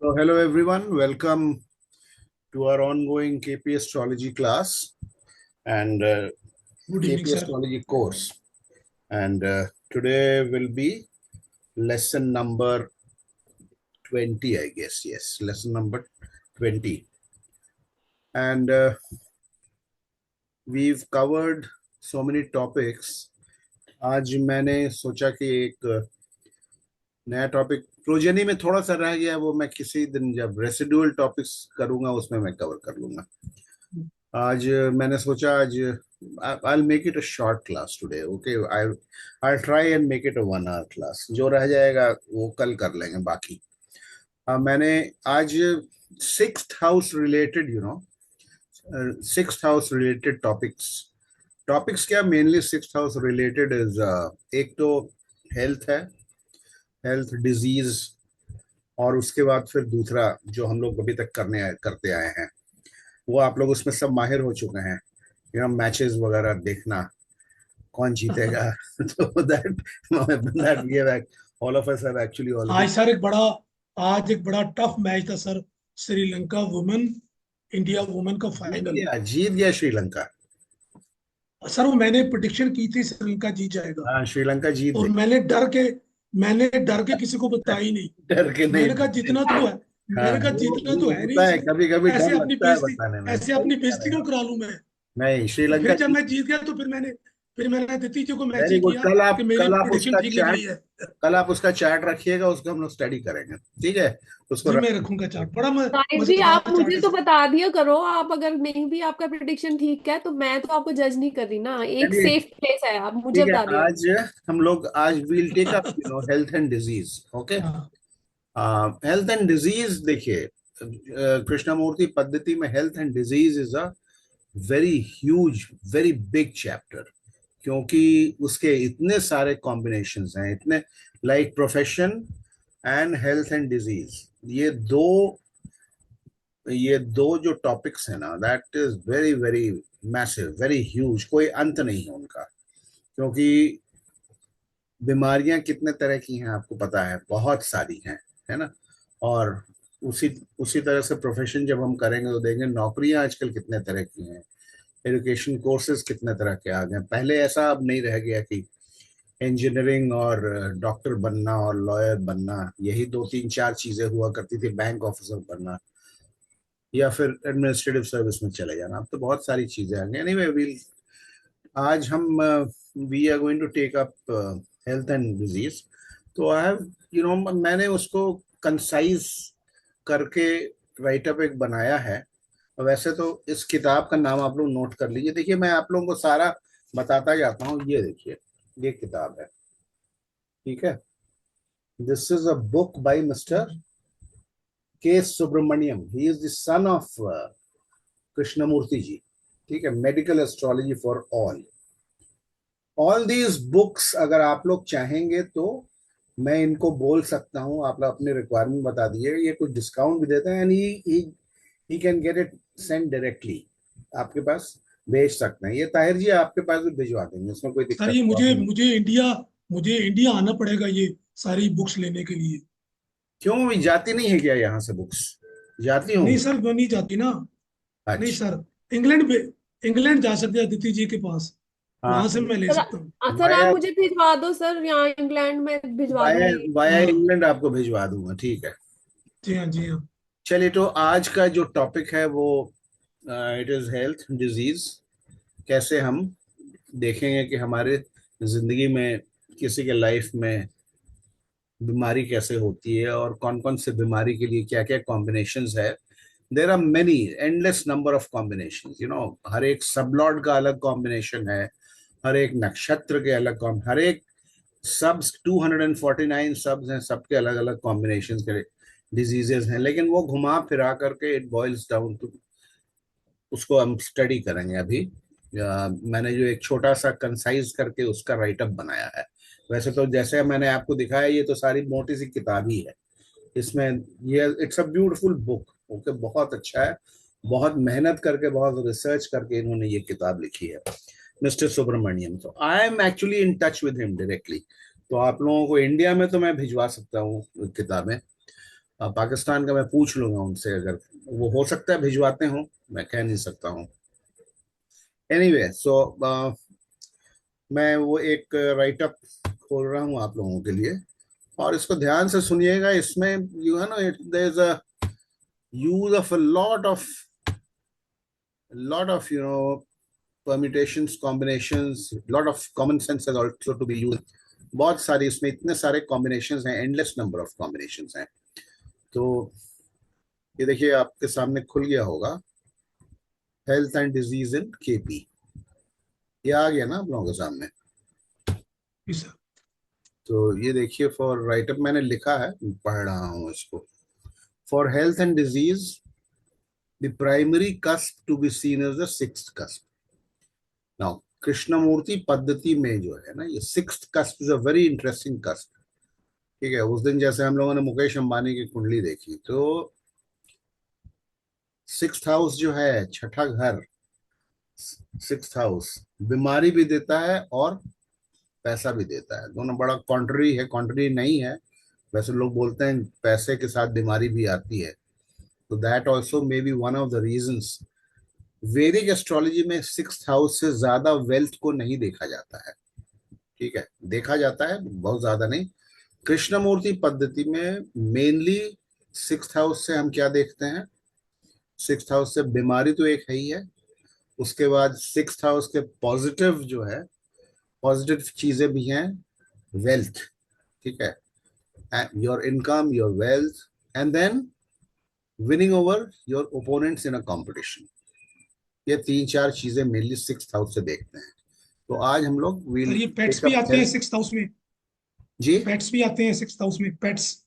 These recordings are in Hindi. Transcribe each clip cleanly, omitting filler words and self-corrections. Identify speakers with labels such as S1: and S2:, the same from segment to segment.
S1: So, hello everyone, welcome to our ongoing KP Astrology class and
S2: Good evening,
S1: KP
S2: sir.
S1: Astrology course. And today will be lesson number 20, I guess. Yes, lesson number 20. And we've covered so many topics. आज मैंने सोचा कि एक नया टॉपिक प्रोजेनी में थोड़ा सा रह गया, वो मैं किसी दिन जब रेसिडुअल टॉपिक्स करूंगा उसमें मैं कवर कर लूंगा। आज मैंने सोचा आज I'll make it a short class today. Okay, I'll try and make it a 1 hour class. जो रह जाएगा वो कल कर लेंगे बाकी। मैंने आज sixth house related sixth house related topics क्या mainly sixth house related is एक तो हेल्थ है, हेल्थ डिजीज, और उसके बाद फिर दूसरा जो हम लोग अभी तक करते आए हैं वो आप लोग उसमें सब माहिर हो चुके हैं। मैचेस वगैरह देखना, कौन जीतेगा। तो that we have all of us have actually already.
S2: आज सर आज एक बड़ा टफ मैच था sir. Sri Lanka women India women का फाइनल।
S1: जीत गया श्रीलंका।
S2: सर वो मैंने प्रिडिक्शन की थी श्रीलंका जीत जाएगा।
S1: हाँ, श्रीलंका जीत
S2: और
S1: गई।
S2: मैंने डर के किसी को बताया ही नहीं।
S1: डर के नहीं
S2: मैंने कहा
S1: बताते।
S2: जितना तो है।
S1: हाँ,
S2: मैंने कहा जितना
S1: वो
S2: तो है नहीं
S1: होता है,
S2: इसमें।
S1: कभी कभी डर
S2: ऐसे अपनी
S1: लगता है
S2: बेइज्जती
S1: बताने में।
S2: ऐसे
S1: सही
S2: अपनी
S1: कह
S2: बेइज्जती
S1: रहे
S2: क्यों
S1: हो।
S2: करा लूं मैं।
S1: नहीं, श्रीलंका
S2: फिर जब
S1: जीत।
S2: मैं जीत गया तो फिर मैंने दिति जी को
S1: वेरी
S2: मैसेज
S1: गुड।
S2: किया कि मेरी
S1: कल आप
S2: प्रिडिक्शन
S1: उसका
S2: ठीक निकली
S1: चैट
S2: है।
S1: कल आप उसका चैट रखिएगा, उसको हम लोग स्टडी करेंगे। ठीक है, उसको
S2: जी मैं
S1: रख।
S2: रखूंगा चार्ट। बड़ा
S3: साहिर जी, आप
S2: मजेदार चार्ट
S3: मुझे
S2: है
S3: तो
S2: सर।
S3: बता दिया करो। आप अगर नहीं भी आपका प्रिडिक्शन ठीक है तो मैं तो आपको जज नहीं कर रही ना। एक
S1: चलिए,
S3: सेफ प्लेस है, आप मुझे
S1: ठीक है।
S3: बता दिया
S1: आज हम लोग आज we'll take up health and disease. Okay,
S2: हाँ
S1: हेल्थ एंड डिजीज देखिए, कृष्णमूर्ति पद्धति में health and disease is a very huge, very big chapter, क्योंकि उसके इतने सारे कॉम्बिनेशंस हैं, इतने like profession and health and disease. ये दो जो टॉपिक्स है ना, that is very very massive, very huge, कोई अंत नहीं है उनका। क्योंकि बीमारियां कितने तरह की हैं आपको पता है, बहुत सारी हैं, है ना। और उसी उसी तरह से प्रोफेशन जब हम करेंगे तो देखेंगे नौकरियां आजकल कितने तरह की हैं, एजुकेशन कोर्सेज कितने तरह के आ गए। पहले ऐसा अब नहीं रह गया कि इंजीनियरिंग और डॉक्टर बनना और लॉयर बनना, यही दो तीन चार चीजें हुआ करती थी, बैंक ऑफिसर बनना या फिर एडमिनिस्ट्रेटिव सर्विस में चले जाना। अब तो बहुत सारी चीजें आ गई। एनीवे, वील आज हम we are going to take up health and disease. तो आई हैव मैंने उसको कंसाइज करके राइट अप एक बनाया है। वैसे तो इस किताब का नाम आप लोग नोट कर लीजिए। देखिए, मैं आप लोगों को सारा बताता जाता हूँ। ये देखिए, ये किताब है, ठीक है। This is a book by mister K Subramaniam. He is the son of Krishnamurti ji. ठीक है, medical astrology for all these books. अगर आप लोग चाहेंगे तो मैं इनको बोल सकता हूँ, आप लोग अपने रिक्वायरमेंट बता दीजिए, ये कुछ डिस्काउंट भी देते हैं। And he can get it send directly, आपके पास भेज सकते हैं। ये ताहिर जी आपके पास भी भिजवा देंगे, उसमें कोई
S2: सर,
S1: दिक्कत
S2: ये मुझे
S1: प्रॉब्लम।
S2: मुझे इंडिया आना पड़ेगा ये सारी बुक्स लेने के लिए।
S1: क्यों, भी जाती नहीं है क्या यहाँ से बुक्स? जाती
S2: नहीं
S1: होंगी।
S2: सर, वो नहीं जाती ना। नहीं
S1: अच्छा।
S2: सर, इंग्लैंड जा सकते हैं अदिति जी के पास।
S1: हाँ,
S2: वहां से मैं ले
S3: सर।
S2: सकता हूँ।
S3: सर, आप
S1: वाया
S3: मुझे भिजवा दो सर, यहाँ इंग्लैंड में भिजवा
S1: वाया
S3: दूंगी।
S1: वाया
S2: हाँ
S1: इंग्लैंड आपको भिजवा दूंगा, ठीक है।
S2: जी हाँ जी हाँ।
S1: चलिए, तो आज का जो टॉपिक है वो इट इज हेल्थ डिजीज। कैसे हम देखेंगे कि हमारे जिंदगी में, किसी के लाइफ में बीमारी कैसे होती है और कौन कौन से बीमारी के लिए क्या क्या कॉम्बिनेशंस है। There are many, endless number of combinations. हर एक सबलॉर्ड का अलग कॉम्बिनेशन है, हर एक नक्षत्र के अलग हर एक सब्स 249 सब्स हैं, सबके अलग अलग कॉम्बिनेशन के डिजीजेस हैं। लेकिन वो घुमा फिरा करके इट बॉइल्स डाउन टू, उसको हम स्टडी करेंगे अभी। मैंने जो एक छोटा सा कंसाइज करके उसका राइटअप बनाया है। वैसे तो जैसे मैंने आपको दिखाया, ये तो सारी मोटी सी किताब ही है। इसमें ये it's a beautiful book. Okay, बहुत अच्छा है। बहुत मेहनत करके, बहुत रिसर्च करके इन्होंने ये किताब लिखी है, मिस्टर सुब्रमण्यम। तो I am actually in touch with him directly. तो आप लोगों को इंडिया में तो मैं भिजवा सकता हूँ किताबें। पाकिस्तान का मैं पूछ लूंगा उनसे, अगर वो हो सकता है भिजवाते हो, मैं कह नहीं सकता हूँ। एनीवे सो मैं वो एक राइटअप खोल रहा हूँ आप लोगों के लिए, और इसको ध्यान से सुनिएगा। इसमें यू है ना, there is a use of a lot of permutations, combinations, lot of common sense has also to be used। बहुत सारी इसमें इतने सारे कॉम्बिनेशंस हैं, एंडलेस नंबर ऑफ कॉम्बिनेशंस हैं। तो ये देखिए आपके सामने खुल गया होगा, health and disease in KP, ये आ गया ना आप लोगों के सामने।
S2: जी सर।
S1: तो ये देखिए, फॉर राइटअप मैंने लिखा है, पढ़ रहा हूँ इसको। For health and disease the primary cusp to be seen as the sixth cusp. Now Krishnamurti पद्धति में जो है ना, ये sixth cusp is a very interesting cusp. ठीक है, उस दिन जैसे हम लोगों ने मुकेश अंबानी की कुंडली देखी, तो सिक्स्थ हाउस जो है, छठा घर, सिक्स्थ हाउस बीमारी भी देता है और पैसा भी देता है। दोनों बड़ा कॉन्ट्ररी है, कॉन्ट्ररी नहीं है। वैसे लोग बोलते हैं पैसे के साथ बीमारी भी आती है, तो that also may be one of the reasons. वैदिक एस्ट्रोलॉजी में सिक्स्थ हाउस से ज्यादा वेल्थ को नहीं देखा जाता है। ठीक है, देखा जाता है बहुत ज्यादा नहीं। कृष्णमूर्ति पद्धति में मेनली सिक्स्थ हाउस से हम क्या देखते हैं, सिक्स्थ हाउस से बीमारी तो एक है ही है, उसके बाद सिक्स्थ हाउस के पॉजिटिव जो है, पॉजिटिव चीजें भी हैं, वेल्थ। ठीक है, your income, your wealth, and then winning over your opponents in a competition. ये तीन चार चीजें मेनली सिक्स्थ हाउस से देखते हैं। तो आज हम लोग
S2: सर
S1: विल
S2: ये पेट्स
S1: टेक
S2: भी
S1: अप
S2: आते हैं
S1: हेल्थ।
S2: सिक्स हाउस में?
S1: जी
S2: पेट्स भी आते हैं सिक्स हाउस में, पेट्स?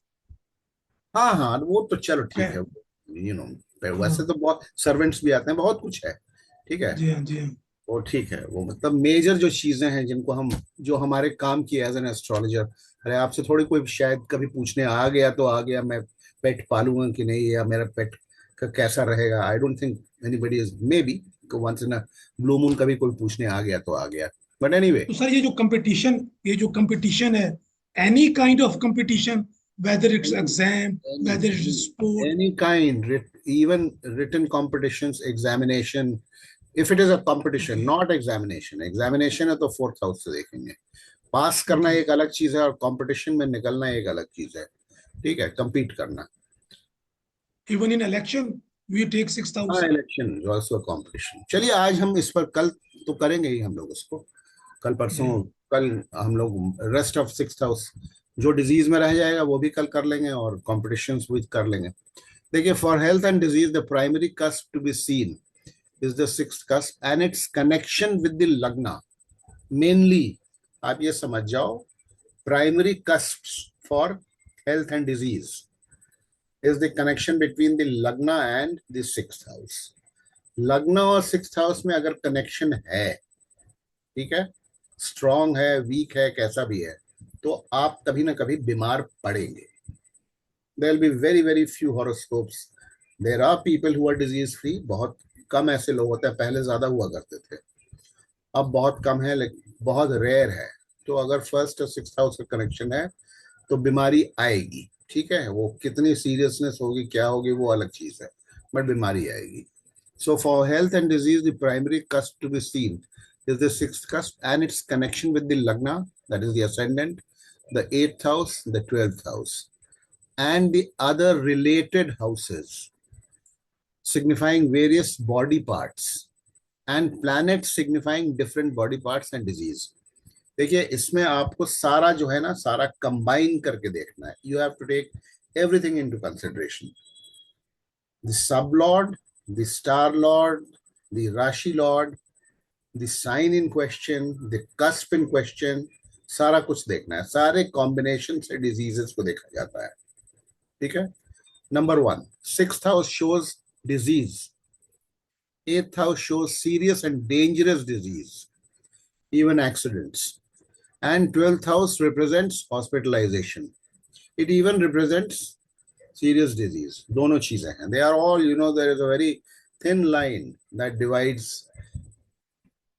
S1: हाँ हाँ, वो तो चलो ठीक है,
S2: पे,
S1: वैसे
S2: हाँ।
S1: तो बहुत सर्वेंट्स भी आते हैं, बहुत कुछ है। ठीक है,
S2: जी हाँ, जी हाँ।
S1: वो ठीक है, वो मतलब मेजर जो चीजें हैं जिनको हम, जो हमारे काम की एज एन एस्ट्रोलॉजर। अरे आपसे थोड़ी कोई शायद कभी पूछने आ गया तो आ गया, मैं पेट पालूंगा कि नहीं, या मेरा पेट का कैसा रहेगा। I don't think anybody is, maybe once in a blue moon कभी कोई पूछने आ गया तो आ गया, बट एनीवे।
S2: तो सर ये जो कंपटीशन है, any kind of competition, whether it's exam, whether it's sport?
S1: Any kind, even written competitions, examination, if it is a competition
S2: okay.
S1: Not examination. Examination है तो फोर्थ हाउस से देखेंगे। पास करना
S2: ओके।
S1: एक अलग चीज है और कंपटीशन में निकलना एक अलग चीज है। ठीक है, compete करना।
S2: Even in election we take six
S1: हाँ,
S2: हाउस।
S1: Election also competition. चलिए आज हम इस पर, कल तो करेंगे ही हम लोग इसको, कल
S2: जी
S1: परसों, कल हम लोग रेस्ट ऑफ सिक्स्थ हाउस जो डिजीज में रह जाएगा वो भी कल कर लेंगे, और कॉम्पिटिशन्स भी कर लेंगे। देखिए, for health and disease the primary cusp to be seen is the sixth cusp and its connection with the lagna. Mainly आप ये समझ जाओ, primary cusp for health and disease is the connection between the lagna and the sixth house। लग्न और सिक्स्थ हाउस में अगर कनेक्शन है, ठीक है, स्ट्रांग है, वीक है, कैसा भी है, तो आप कभी ना कभी बीमार पड़ेंगे। There will be very very few horoscopes, there are people who are disease free. बहुत कम ऐसे लोग होते हैं, पहले ज्यादा हुआ करते थे, अब बहुत कम है, लेकिन बहुत रेयर है। तो अगर फर्स्ट और सिक्स्थ हाउस का कनेक्शन है तो बीमारी आएगी। ठीक है, वो कितनी सीरियसनेस होगी, क्या होगी, वो अलग चीज है, बट बीमारी आएगी। So for health and disease, the primary cusp to be seen is the sixth cusp and its connection with the lagna, that is the ascendant, the eighth house, the 12th house, and the other related houses, signifying various body parts, and planets signifying different body parts and disease। देखिए, इसमें आपको सारा जो है ना, सारा कंबाइन करके देखना है। You have to take everything into consideration, the sub lord, the star lord, the rashi lord, the sign in question, the cusp in question, सारा कुछ देखना है। सारे कॉम्बिनेशन से डिजीजेस को देखा जाता है। ठीक है, number one, sixth house shows disease, eighth house shows serious and dangerous disease, even accidents, and 12th house represents hospitalization, it even represents serious disease। दोनों चीजें हैं, they are all, there is a very thin line that divides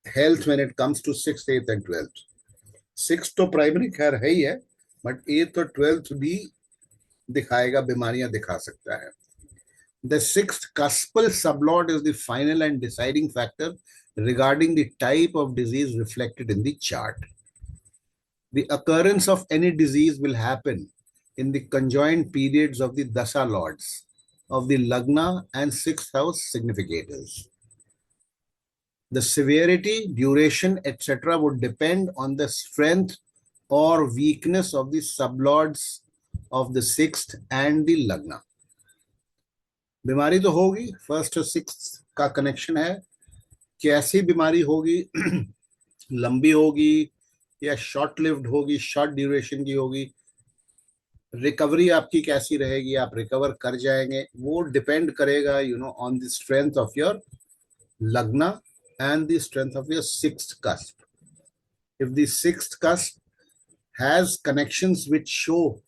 S1: health when it comes to 6th, 8th and 12th। 6th तो प्राइमरी खैर है ही है, बट 8th और 12th भी दिखाएगा, बीमारियां दिखा सकता है। The sixth cuspal sublot is the final and deciding factor regarding the type of disease reflected in the chart. The occurrence of any disease will happen in the conjoined periods of the Dasa lords of the Lagna and sixth house significators. The severity, duration, etc. would depend on the strength or weakness of the sublords of the sixth and the Lagna. बीमारी तो होगी, फर्स्ट और सिक्स्थ का कनेक्शन है, कैसी बीमारी होगी, लंबी होगी या शॉर्ट लिव्ड होगी, शॉर्ट ड्यूरेशन की होगी, रिकवरी आपकी कैसी रहेगी, आप रिकवर कर जाएंगे, वो डिपेंड करेगा on the strength of your लग्ना and the strength of your sixth cusp. If the sixth cusp has connections which show,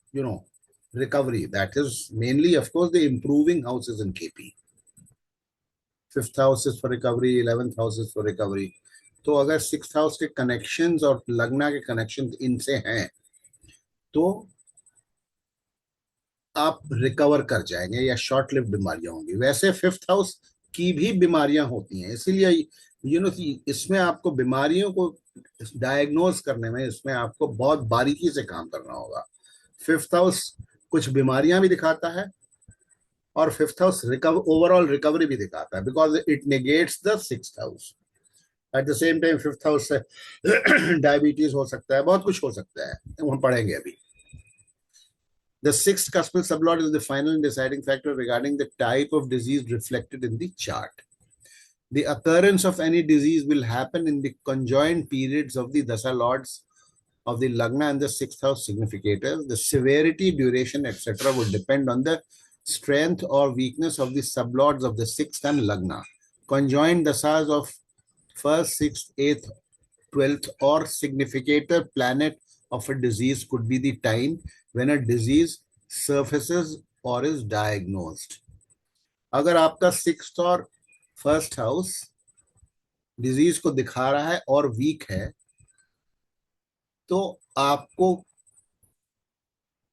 S1: recovery, that is mainly, of course, the improving houses in KP. Fifth house is for recovery, 11th house is for recovery. तो अगर सिक्स्थ हाउस के कनेक्शंस और लग्ना के कनेक्शंस इनसे हैं तो आप रिकवर कर जाएंगे या शॉर्ट लिव बीमारियां होंगी। वैसे फिफ्थ हाउस की भी बीमारियां होती हैं, इसीलिए इसमें आपको बीमारियों को डायग्नोज करने में इसमें आपको बहुत बारीकी से काम करना होगा। फिफ्थ हाउस कुछ बीमारियां भी दिखाता है और फिफ्थ हाउस ओवरऑल रिकवरी भी दिखाता है, because it negates the sixth house. At the same time fifth house से डायबिटीज हो सकता है, बहुत कुछ हो सकता है, हम पढ़ेंगे अभी। The sixth cuspal sublot is the final and deciding factor regarding the type of disease reflected in the chart. The occurrence of any disease will happen in the conjoined periods of the Dasa lords of the Lagna and the sixth house significators. The severity, duration, etc. would depend on the strength or weakness of the sublords of the sixth and Lagna. Conjoined Dasas of first, sixth, eighth, 12th or significator planet of a disease could be the time when a disease surfaces or is diagnosed. अगर आपका सिक्स्थ और फर्स्ट हाउस डिजीज को दिखा रहा है और वीक है तो आपको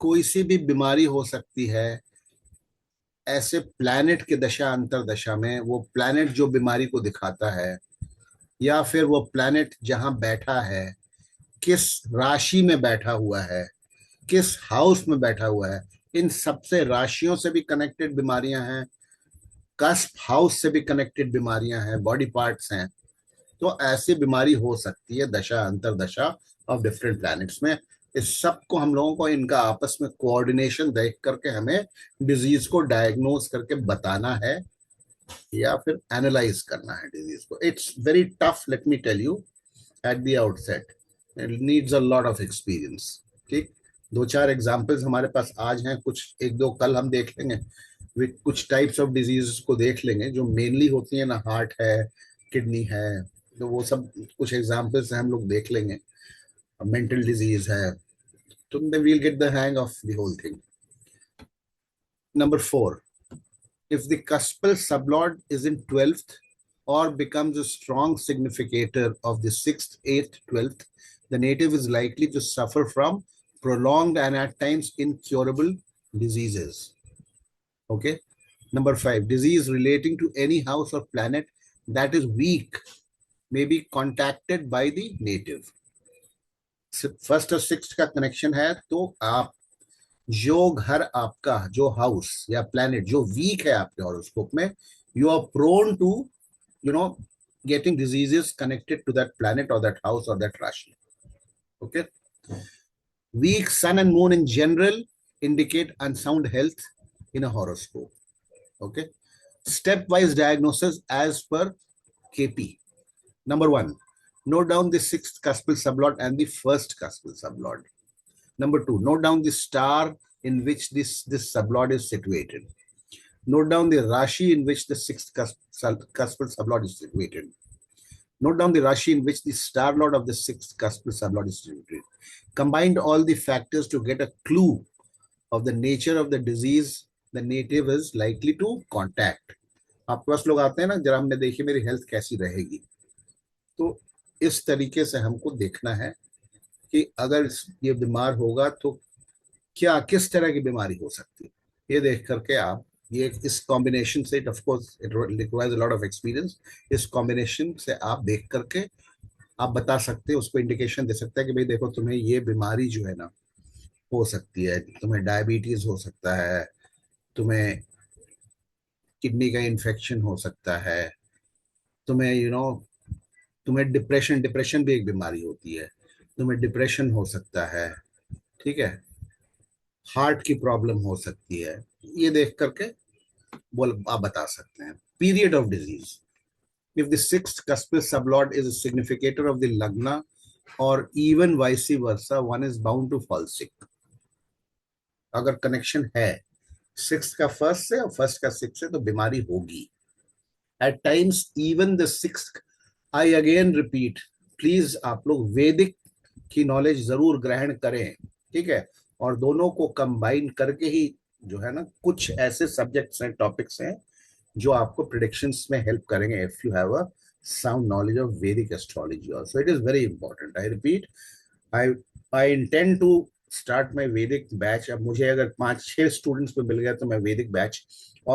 S1: कोई सी भी बीमारी हो सकती है। ऐसे प्लैनेट के दशा अंतर दशा में वो प्लैनेट जो बीमारी को दिखाता है या फिर वो प्लैनेट जहां बैठा है, किस राशि में बैठा हुआ है, किस हाउस में बैठा हुआ है, इन सबसे राशियों से भी कनेक्टेड बीमारियां हैं, कस्प हाउस से भी कनेक्टेड बीमारियां हैं, बॉडी पार्ट्स हैं। तो ऐसी बीमारी हो सकती है दशा अंतर दशा ऑफ डिफरेंट प्लैनेट्स में। इस सब को हम लोगों को इनका आपस में कोऑर्डिनेशन देख करके हमें डिजीज को डायग्नोज करके बताना है या फिर एनालाइज करना है डिजीज को। It's very tough, let me tell you at the outset, it needs a lot of experience. ठीक, दो चार एग्जांपल्स हमारे पास आज हैं, कुछ एक दो कल हम देख लेंगे, कुछ टाइप्स ऑफ डिजीज को देख लेंगे जो मेनली होती है ना, हार्ट है, किडनी है, तो वो सब कुछ एग्जांपल्स हम लोग देख लेंगे। मेंटल डिजीज है, तो we'll get the hang of the whole thing. Number 4, if the cuspal sublord is in 12th or becomes a strong significator of the 6th, 8th, 12th, the native is likely to suffer from prolonged and at times incurable diseases. Okay. Number 5, disease relating to any house or planet that is weak may be contacted by the native. First और सिक्स्थ का कनेक्शन है तो आप जो घर आपका, जो हाउस या प्लैनेट जो वीक है आपके हॉरोस्कोप में, you are prone to getting diseases connected to that planet और दैट हाउस और that rashi. Okay, weak sun and moon in general indicate unsound health in a horoscope. Okay, stepwise diagnosis as per KP. Number 1, note down the sixth cuspal sublot and the first cuspal sublot. Number 2, note down the star in which this sublot is situated. Note down the rashi in which the sixth cuspal sublot is situated. Note down the rashi in which the star lord of the sixth cuspal sublot is situated. Combine all the factors to get a clue of the nature of the disease the native is likely to contact. आपके पास लोग आते हैं ना, जरा हमने देखिए मेरी हेल्थ कैसी रहेगी, तो इस तरीके से हमको देखना है कि अगर ये बीमार होगा तो क्या किस तरह की बीमारी हो सकती है, ये देख करके आप ये इस कॉम्बिनेशन से, of course it requires a lot of experience, इस कॉम्बिनेशन से आप देख करके आप बता सकते हैं, उसको इंडिकेशन दे सकते हैं कि भाई देखो तुम्हें ये बीमारी जो है ना हो सकती है, तुम्हें डायबिटीज हो सकता है, तुम्हें किडनी का इन्फेक्शन हो सकता है, तुम्हें तुम्हें डिप्रेशन डिप्रेशन भी एक बीमारी होती है, तुम्हें डिप्रेशन हो सकता है, ठीक है, हार्ट की प्रॉब्लम हो सकती है, ये देख करके बोल आप बता सकते हैं। Period of disease, if the sixth cuspal sublord is a significator of the lagna or even vice versa, one is bound to fall sick। अगर कनेक्शन है सिक्स का फर्स्ट से और फर्स्ट का सिक्स से तो बीमारी होगी। At times even the six, I again repeat, please आप लोग वैदिक की नॉलेज जरूर ग्रहण करें, ठीक है, और दोनों को कंबाइन करके ही जो है ना, कुछ ऐसे सब्जेक्ट्स हैं, टॉपिक्स हैं जो आपको प्रिडिक्शंस में हेल्प करेंगे if you have a sound knowledge of Vedic astrology also. It is very important. I repeat, I I intend to start my Vedic batch। अब मुझे अगर 5-6 स्टूडेंट्स पे मिल गया तो मैं वैदिक बैच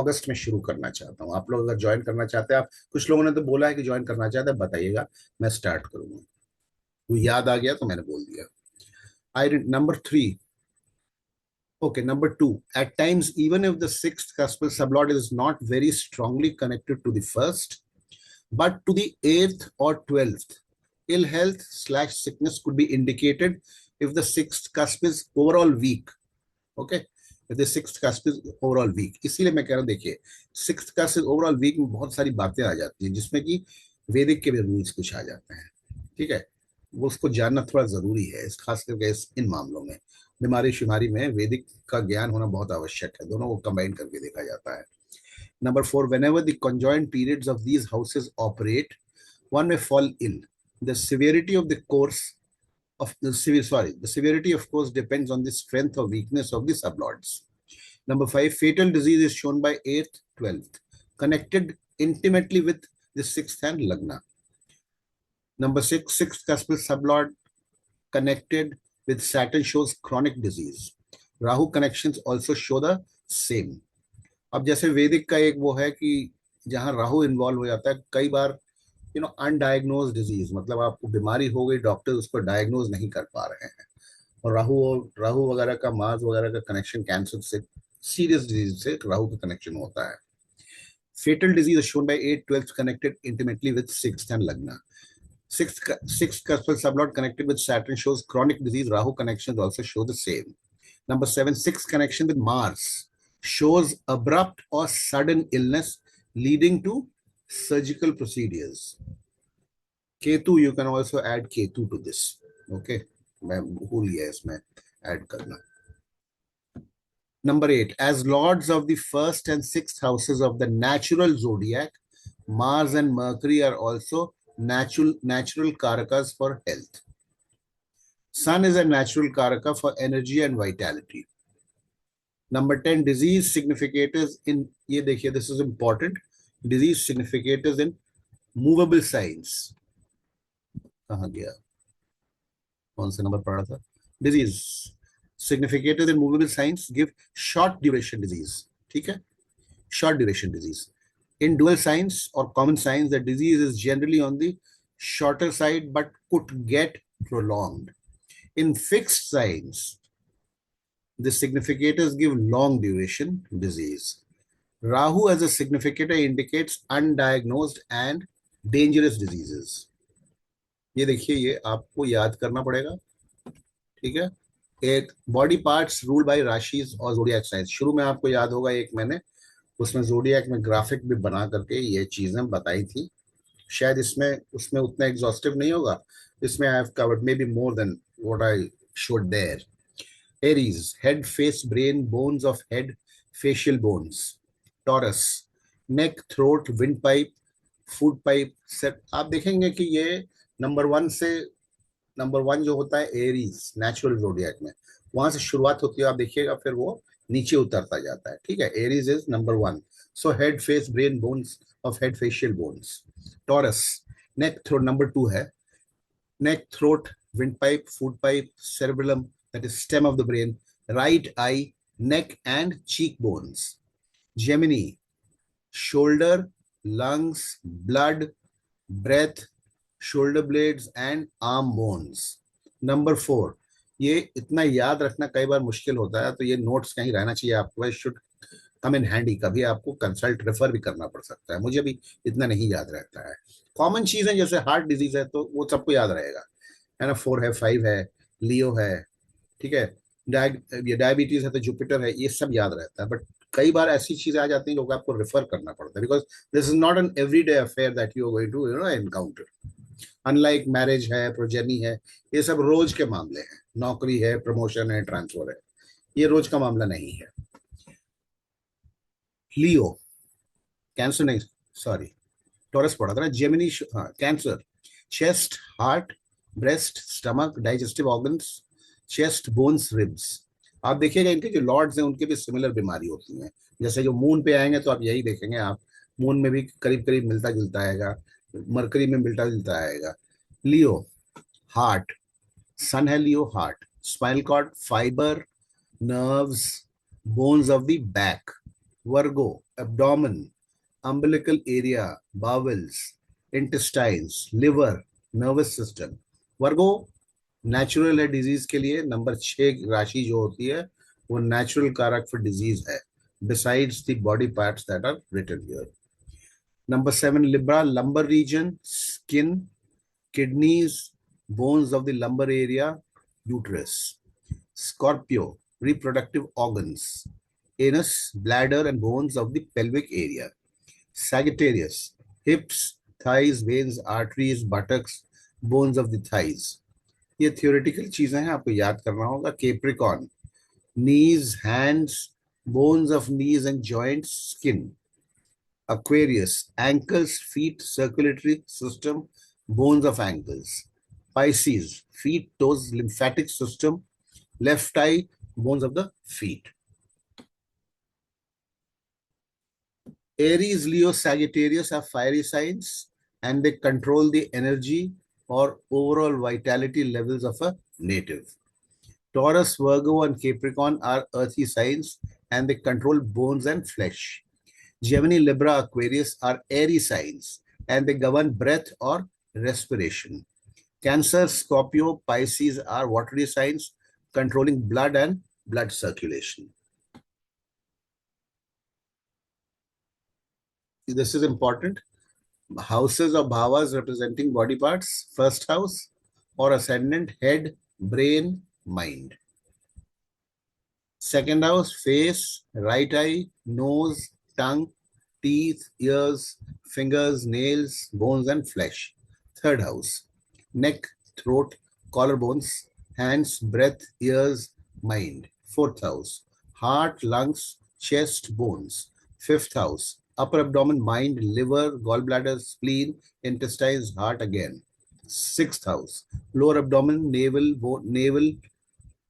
S1: अगस्त में शुरू करना चाहता हूँ। आप लोग अगर ज्वाइन करना चाहते हैं, आप कुछ लोगों ने तो बोला है कि ज्वाइन करना चाहते हैं, बताइएगा, मैं स्टार्ट करूंगा। वो याद आ गया तो मैंने बोल दिया। आई number 3, okay, number 2, at times even if the sixth cuspal sublord is not very strongly connected to the first but to the 8th or 12th, ill health slash sickness could be indicated if the sixth cusp is overall weak। Okay, if the sixth cusp is overall weak, इसीलिए मैं कह रहा हूँ, देखिए sixth cusp is overall weak में बहुत सारी बातें आ जाती हैं जिसमें कि वैदिक के भी रूल्स कुछ आ जाते हैं, ठीक है, वो उसको जानना थोड़ा जरूरी है, इस खास करके इन मामलों में बीमारी शुमारी में वैदिक का ज्ञान होना बहुत आवश्यक है, दोनों को कंबाइन करके देखा जाता है। Number 4, whenever the conjoined periods of these houses operate, one may fall ill। The severity of the course of the severity of course depends on the strength or weakness of the sublords। Number 5, fatal disease is shown by 8th, 12th, connected intimately with the 6th and lagna। Number 6, sixth cuspal sublord connected with Saturn shows chronic disease। Rahu connections also show the same। अब जैसे वैदिक का एक वो है कि जहां राहु इन्वॉल्व हो जाता है, कई बार अनडायग्नोज डिजीज, मतलब आपको बीमारी हो गई, डॉक्टर उसको डायग्नोज नहीं कर पा रहे हैं, और राहु वगैरह का, मार्स वगैरह का कनेक्शन कैंसर से, सीरियस डिजीज से राहु का कनेक्शन होता है। Fatal disease shown by 8, 12 connected intimately with 6th and lagna। Sixth cuspal sublord connected with Saturn shows chronic disease। Rahu connections also show the same। Number 7, sixth connection with Mars shows abrupt or sudden illness leading to surgical procedures। Ketu, you can also add Ketu to this। Okay, मैं भूल गया इसमें ऐड करना। Number 8, as lords of the first and sixth houses of the natural zodiac, Mars and Mercury are also natural karakas for health। Sun is a natural karaka for energy and vitality। Number 10, disease significators in, ये देखिए, this is important, disease significators in movable signs। कहाँ गया, कौन सा नंबर पढ़ा था? Disease significators in movable signs give short duration disease, ठीक है, short duration disease। In dual signs or common signs, the disease is generally on the shorter side but could get prolonged। In fixed signs, the significators give long duration disease। Rahu as a significator indicates undiagnosed and dangerous diseases। ये देखिए, ये आपको याद करना पड़ेगा, ठीक है। एक बॉडी पार्ट्स रूल बाय राशिज और जोडियाक साइंस, शुरू में आपको याद होगा एक मैंने उसमें जोडियाक में ग्राफिक भी बना करके ये चीजें बताई थी, शायद इसमें उसमें उतना एग्जॉस्टिव नहीं होगा, इसमें I have covered maybe more than what I showed there. Aries, head, face, brain, bones of head, facial bones। Taurus, neck, throat, windpipe, food pipe, set। आप देखेंगे कि ये नंबर वन जो होता है एरीज नेचुरल जोडियक में, वहां से शुरुआत होती है, आप देखिएगा फिर वो नीचे उतरता जाता है, ठीक है। Aries is number 1, so head, face, brain, bones of head, facial bones. Taurus, neck, throat number 2 है, neck, throat, windpipe, food pipe, cerebellum, that is stem of the brain, right eye, neck and cheekbones. Gemini, shoulder, lungs, blood, breath, shoulder blades and arm bones. Number 4, ये इतना याद रखना कई बार मुश्किल होता है, तो ये नोट्स कहीं रहना चाहिए आपको, शुड कम इन हैंडी, कभी आपको कंसल्ट रेफर भी करना पड़ सकता है, मुझे भी इतना नहीं याद रहता है। कॉमन चीजें जैसे हार्ट डिजीज है तो वो सबको याद रहेगा, है ना, 4 है, 5 है, लियो है, ठीक है, ये डायबिटीज है तो जुपिटर है, ये सब याद रहता है। बट कई बार ऐसी चीजें आ जाती हैं जो आपको रेफर करना पड़ता है, because this is not an everyday affair that you are going to encounter. Unlike marriage है, प्रोजेनी है, ये सब रोज के मामले हैं, नौकरी है, प्रमोशन है, ट्रांसफर है, ये रोज का मामला नहीं है। लियो, कैंसर नहीं, सॉरी, टॉरस पढ़ा था ना, जेमिनी, हाँ cancer, chest, heart, breast, stomach, digestive organs, chest, bones, ribs. आप देखिएगा इनके जो लॉर्ड्स हैं उनके भी सिमिलर बीमारी होती हैं, जैसे जो मून पे आएंगे तो आप यही देखेंगे, आप मून में भी करीब करीब मिलता जुलता आएगा, मरकरी में मिलता जुलता आएगा। लियो, हार्ट, सन है Leo, heart, spinal cord, fibre, nerves, bones of the back. Virgo, abdomen, umbilical area, bowels, intestines, liver, nervous system. Virgo natural है डिजीज के लिए, नंबर 6 राशि जो होती है वो नेचुरल कारक फॉर डिजीज है, besides the body parts that are written here. Number 7 Libra, lumbar region, skin, kidneys, bones of the lumbar area, uterus. Scorpio, reproductive organs, anus, bladder, and bones of the pelvic area. Sagittarius, hips, thighs, veins, arteries, buttocks, bones of the thighs. ये थियोरेटिकल चीजें हैं, आपको याद करना होगा। Capricorn, knees, hands, bones of knees and joints, skin. Aquarius, ankles, feet, circulatory system, bones of ankles. Pisces, feet, toes, lymphatic system, left eye, bones of the feet. Aries, Leo, Sagittarius are fiery signs and they control the energy or overall vitality levels of a native. Taurus, Virgo, and Capricorn are earthy signs and they control bones and flesh. Gemini, Libra, Aquarius are airy signs and they govern breath or respiration. Cancer, Scorpio, Pisces are watery signs controlling blood and blood circulation. This is important. Houses or bhavas representing body parts. First house or ascendant, head, brain, mind. Second house, face, right eye, nose, tongue, teeth, ears, fingers, nails, bones and flesh. Third house, neck, throat, collarbones, hands, breath, ears, mind. Fourth house, heart, lungs, chest, bones. Fifth house, upper abdomen, mind, liver, gallbladder, spleen, intestines, heart again. Sixth house, lower abdomen, navel,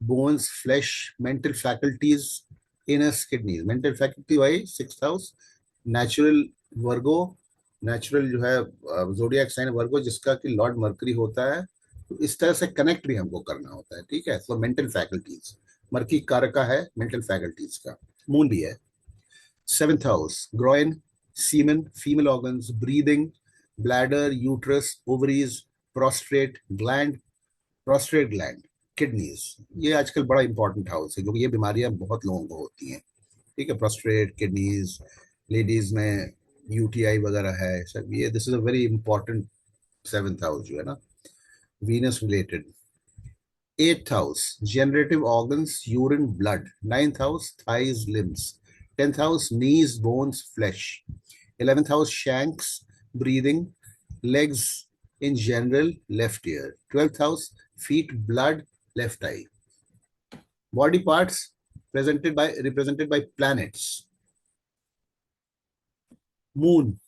S1: bones, flesh, mental faculties, anus, kidneys. Mental faculty wise, sixth house, natural Virgo, natural जो है जोडियक साइन वर्गो, जिसका कि लॉर्ड मर्करी होता है, तो इस तरह से कनेक्ट भी हमको करना होता है, ठीक है। तो मेंटल फैकल्टीज, मर्की कारक का है मेंटल फैकल्टीज का, मून भी है। Seventh house, groin, semen, female organs, breathing, bladder, uterus, ovaries, prostate gland, kidneys. ये आजकल बड़ा इंपॉर्टेंट हाउस है क्योंकि ये बीमारियां बहुत लोगों को होती हैं, ठीक है। प्रोस्ट्रेट, किडनीज, लेडीज में यूटीआई वगैरह है सब, ये this is a very important seventh house जो है ना, Venus related. Eighth house, generative organs, urine, blood. Ninth house, thighs, limbs. Tenth house, knees, bones, flash. 11th house, shanks, breathing, legs in general, left ear. 12th house, feet, blood, left eye. Body parts represented by planets. Moon,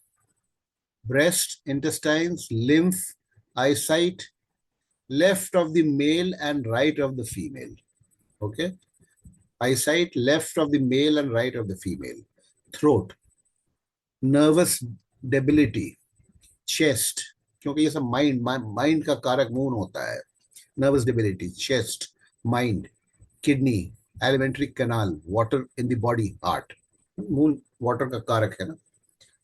S1: breast, intestines, lymph, eyesight, left of the male and right of the female. Okay, eyesight, left of the male and right of the female. Throat, nervous debility. Chest, क्योंकि ये सब माइंड का कारक मून होता है, nervous debility, chest, mind, kidney, alimentary canal, water in the body, heart. Moon water का कारक है ना,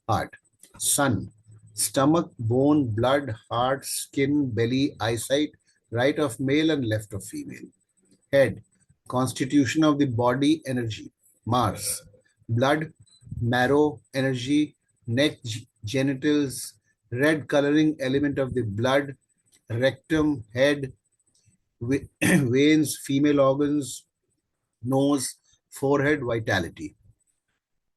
S1: heart. Sun, stomach, bone, blood, heart, skin, belly, eyesight, right of male and left of female. Head, constitution of the body, energy. Mars, blood, marrow, energy. Neck, genitals, red coloring element of the blood. Rectum, head, veins, female organs. Nose, forehead, vitality.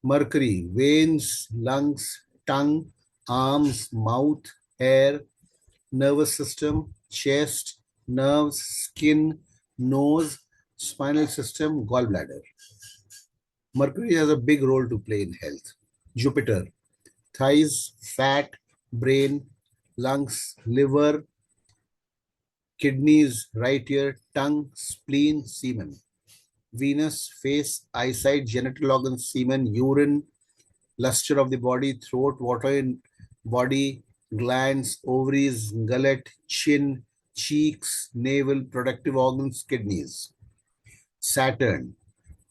S1: Mercury, veins, lungs, tongue, arms, mouth, hair, nervous system, chest, nerves, skin, nose, spinal system, gallbladder. Mercury has a big role to play in health. Jupiter, thighs, fat, brain, lungs, liver, kidneys, right ear, tongue, spleen, semen. Venus, face, eyesight, genital organs, semen, urine, luster of the body, throat, water in body, glands, ovaries, gullet, chin, cheeks, navel, productive organs, kidneys. Saturn,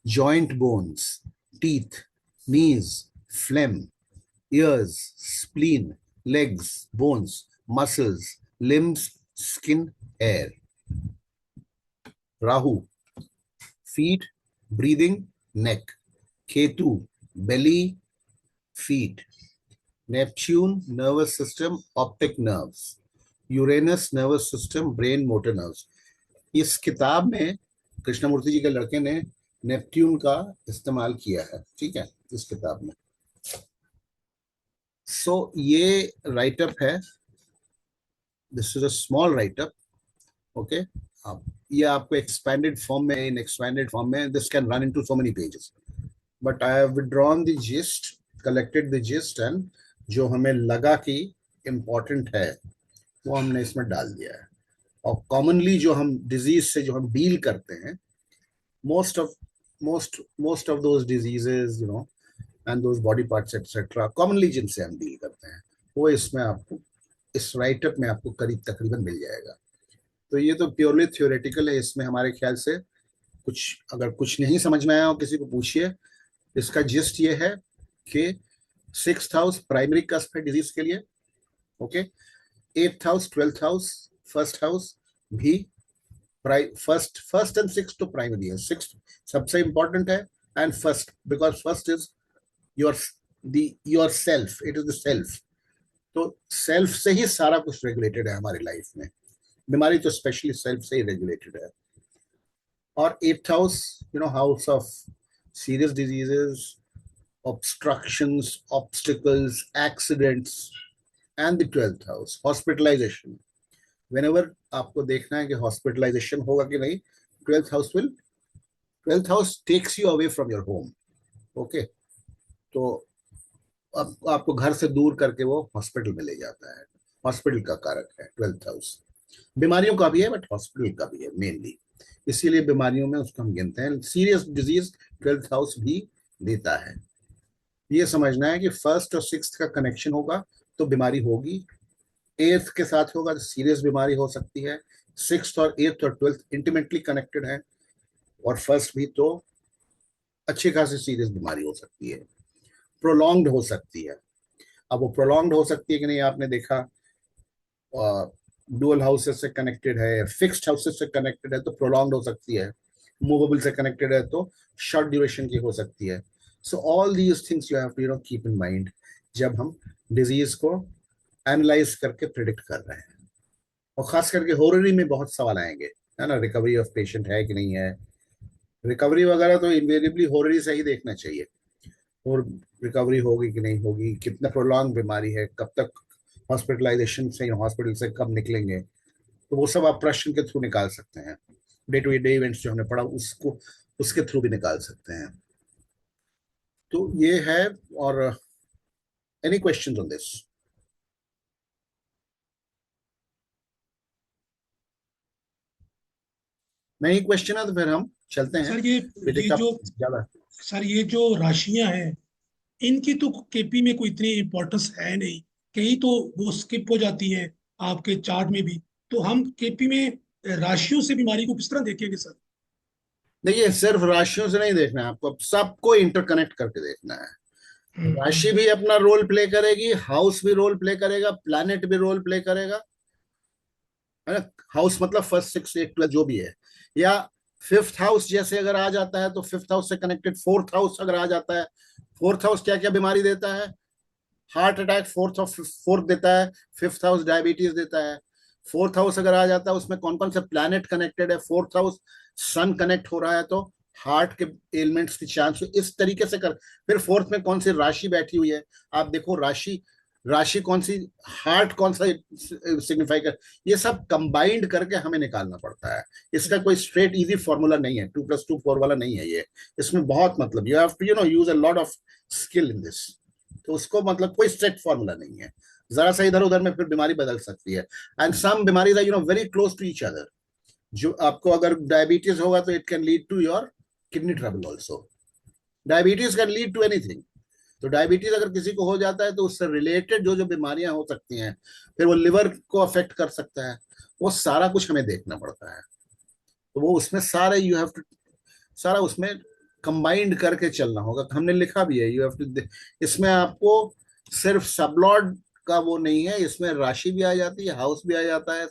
S1: joint bones, teeth, knees, phlegm, ears, spleen, legs, bones, muscles, limbs, skin, hair. Rahu, feet, breathing, neck. Ketu, belly, feet. Neptune, nervous system, optic nerves. Uranus, nervous system, brain, motor nerves. इस किताब में कृष्णमूर्ति जी के लड़के ने नेपट्यून का इस्तेमाल किया है, ठीक है, इस किताब में. सो ये राइटअप है. This is a small writeup. Okay, ये आपको एक्सपेंडेड फॉर्म में, इन एक्सपेंडेड फॉर्म में this can run into so many pages, but I have withdrawn the gist, collected the gist, and जो हमें लगा कि इम्पोर्टेंट है वो हमने इसमें डाल दिया है. और कॉमनली जो हम डिजीज से जो हम डील करते हैं, most of those diseases, and those body parts etc, commonly जिनसे हम डील करते हैं, वो इसमें आपको, इस राइटअप में आपको करीब तकरीबन मिल जाएगा. तो ये तो प्योरली थ्योरेटिकल है. इसमें हमारे ख्याल से कुछ, अगर कुछ नहीं समझ में आया हो किसी को पूछिए. इसका जिस्ट ये है कि 6th हाउस प्राइमरी कस्प है डिजीज के लिए. Okay, 8th house, 12th house, first house भी, फर्स्ट एंड 6th तो प्राइमरी है. 6th सबसे इंपॉर्टेंट है, and first because first is your self, it is the self. तो सेल्फ से ही सारा कुछ रेगुलेटेड है हमारी लाइफ में. बीमारी तो स्पेशली सेल्फ से ही रेगुलेटेड है. और 8th house, house of serious diseases, obstructions, obstacles, accidents, and the 12th house, hospitalization. Whenever आपको देखना है कि hospitalization होगा कि नहीं, 12th house takes you away from your home. Okay, तो आपको घर से दूर करके वो हॉस्पिटल में ले जाता है. हॉस्पिटल का कारक है 12th हाउस. बीमारियों का भी है बट हॉस्पिटल का भी है मेनली, इसीलिए बीमारियों में उसको हम गिनते हैं. सीरियस डिजीज 12th हाउस भी देता है. ये समझना है कि फर्स्ट और 6th का कनेक्शन होगा तो बीमारी होगी. 8th के साथ होगा तो सीरियस बीमारी हो सकती है. 6th और 8th और 12th इंटीमेटली कनेक्टेड है, और फर्स्ट भी तो अच्छी खासी सीरियस बीमारी हो सकती है, प्रोलॉन्ग्ड हो सकती है. अब वो प्रोलॉन्ग्ड हो सकती है कि नहीं, आपने देखा डुअल हाउसेस से कनेक्टेड है, फिक्स्ड हाउसेस से कनेक्टेड है तो प्रोलॉन्ग्ड हो सकती है. मूवेबल से कनेक्टेड है तो शॉर्ट ड्यूरेशन की हो सकती है. So all these things you have to keep in mind जब हम डिजीज को एनालाइज करके प्रिडिक्ट कर रहे हैं. और खास करके होररी में बहुत सवाल आएंगे, है ना, रिकवरी ऑफ पेशेंट है कि नहीं है. रिकवरी वगैरह तो इनवेरिएबली होररी से ही देखना चाहिए, और रिकवरी होगी कि नहीं होगी, कितना प्रोलॉन्ग बीमारी है, कब तक हॉस्पिटलाइजेशन से, हॉस्पिटल से कब निकलेंगे. तो वो सब आप प्रश्न के थ्रू निकाल सकते हैं. डे टू डे इवेंट्स जो हमने पढ़ा उसको, उसके थ्रू भी निकाल सकते हैं. तो ये है. और एनी क्वेश्चंस ऑन दिस? नहीं क्वेश्चन है तो फिर हम चलते हैं.
S2: सर ये जो राशियां हैं, इनकी तो केपी में कोई इतनी इंपॉर्टेंस है नहीं, कहीं तो वो स्किप हो जाती है आपके चार्ट में भी. तो हम केपी में राशियों से बीमारी को किस तरह देखेंगे सर?
S1: देखिए सिर्फ राशियों से नहीं देखना है आपको, सबको इंटरकनेक्ट करके देखना है। राशि भी अपना रोल प्ले करेगी, हाउस भी रोल प्ले करेगा, प्लैनेट भी रोल प्ले करेगा, है ना। हाउस मतलब फर्स्ट सिक्स एट प्लस जो भी है, या फिफ्थ हाउस जैसे अगर आ जाता है तो फिफ्थ हाउस से कनेक्टेड फोर्थ हाउस अगर आ जाता है। फोर्थ हाउस क्या क्या बीमारी देता है? हार्ट अटैक फोर्थ देता है। फिफ्थ हाउस डायबिटीज देता है। फोर्थ हाउस अगर आ जाता है उसमें कौन कौन से प्लैनेट कनेक्टेड है? फोर्थ हाउस सन कनेक्ट हो रहा है तो हार्ट के एलिमेंट्स की चांस इस तरीके से कर। फिर फोर्थ में कौन सी राशि बैठी हुई है, आप देखो राशि, राशि कौन सी, हार्ट कौन सा सिग्निफाई कर, ये सब कंबाइंड करके हमें निकालना पड़ता है। इसका कोई स्ट्रेट इजी फॉर्मूला नहीं है, 2+2 4 वाला नहीं है ये। इसमें बहुत मतलब you have to use a lot of skill in this. तो उसको मतलब कोई स्ट्रेट फॉर्मूला नहीं है, जरा सा इधर उधर में फिर बीमारी बदल सकती है। एंड सम बीमारीज are very close to each other. जो आपको अगर डायबिटीज होगा तो it can lead to your kidney trouble also. Diabetes can lead to anything. तो डायबिटीज अगर किसी को हो जाता है तो उससे रिलेटेड जो जो बीमारियां हो सकती हैं, फिर वो लिवर को अफेक्ट कर सकता है, वो सारा कुछ हमें देखना पड़ता है। तो वो उसमें सारे यू हैव टू, सारा उसमें कंबाइंड करके चलना होगा। हमने लिखा भी है, यू हैव टू। इसमें आपको सिर्फ सबलॉर्ड का वो नहीं है, इसमें राशि भी आ जाती है, हाउस भी आ जाता है,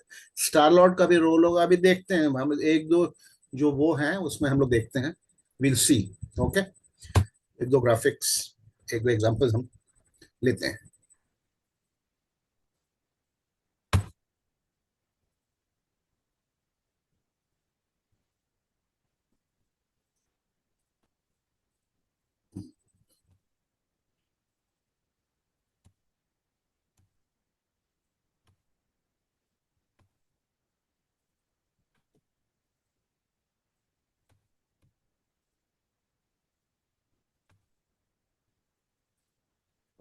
S1: स्टार लॉर्ड का भी रोल होगा। अभी देखते हैं हम एक दो जो वो हैं उसमें हम लोग देखते हैं, विल सी। ओके, एक दो ग्राफिक्स, एक दो एग्जांपल्स हम लेते हैं।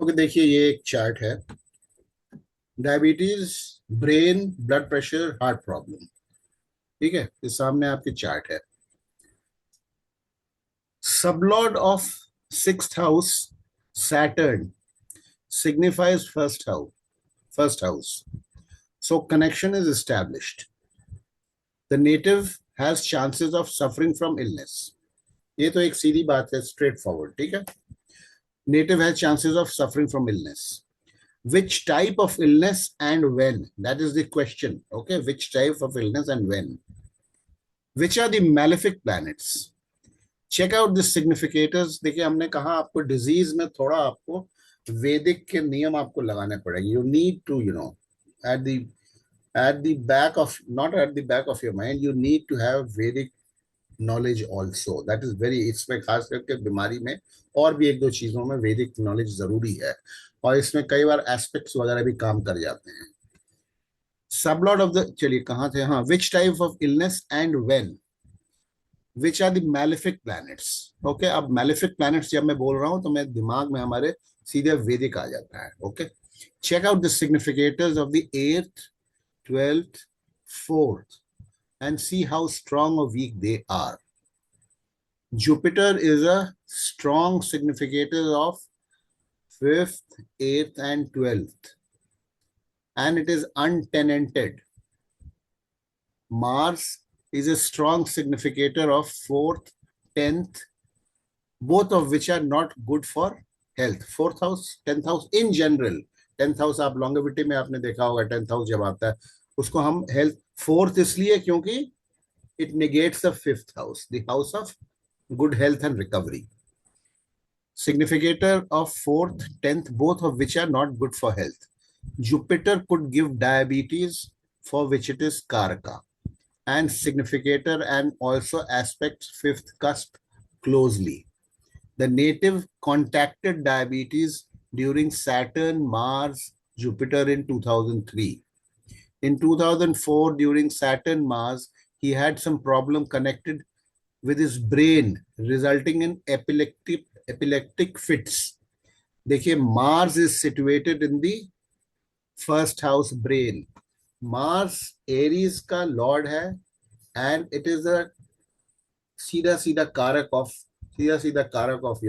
S1: ओके, देखिए ये एक चार्ट है, diabetes, brain, blood pressure, heart problem. ठीक है, ये सामने आपकी चार्ट है। Sublord of sixth house, Saturn, signifies first house. First house. So connection is established. The native has chances of suffering from illness. ये तो एक सीधी बात है, straight forward. ठीक है? Native has chances of suffering from illness. Which type of illness and when? That is the question. Okay, which type of illness and when? Which are the malefic planets? Check out this significators. देखिए हमने कहा आपको डिजीज में थोड़ा आपको वैदिक के नियम आपको लगाने पड़ेंगे। You need to at the at the back of, not at the back of your mind, you need to have Vedic knowledge also. That is very, इसमें खास करके बीमारी में और भी एक दो चीजों में वैदिक नॉलेज जरूरी है, और इसमें कई बार एस्पेक्ट्स वगैरह भी काम कर जाते हैं। सबलॉर्ड ऑफ द, चलिए कहाँ थे, हाँ, which type of illness and when, which are the malefic planets. Okay, अब मैलिफिक प्लैनेट्स जब मैं बोल रहा हूं तो मैं दिमाग में हमारे सीधे वैदिक आ जाता है। Okay, check out the significators of the 8th, 12th, 4th and see how strong or weak they are. Jupiter is a strong significator of 5th, 8th and 12th, and it is untenanted. Mars is a strong significator of 4th, 10th, both of which are not good for health. 4th house, 10th house in general, 10th house आप longevity में आपने देखा होगा, 10th house जब आता है उसको हम health, 4th इसलिए क्योंकि it negates the 5th house, the house of good health and recovery. Significator of 4th, 10th, both of which are not good for health. Jupiter could give diabetes, for which it is Karaka, and significator and also aspects 5th cusp closely. The native contacted diabetes during Saturn, Mars, Jupiter in 2003. In 2004, during Saturn, Mars, he had some problem connected with his brain, resulting in epileptic fits. देखिए, Mars is situated in the first house, brain. Mars Aries का lord है, and it is a सीधा सीधा कारक of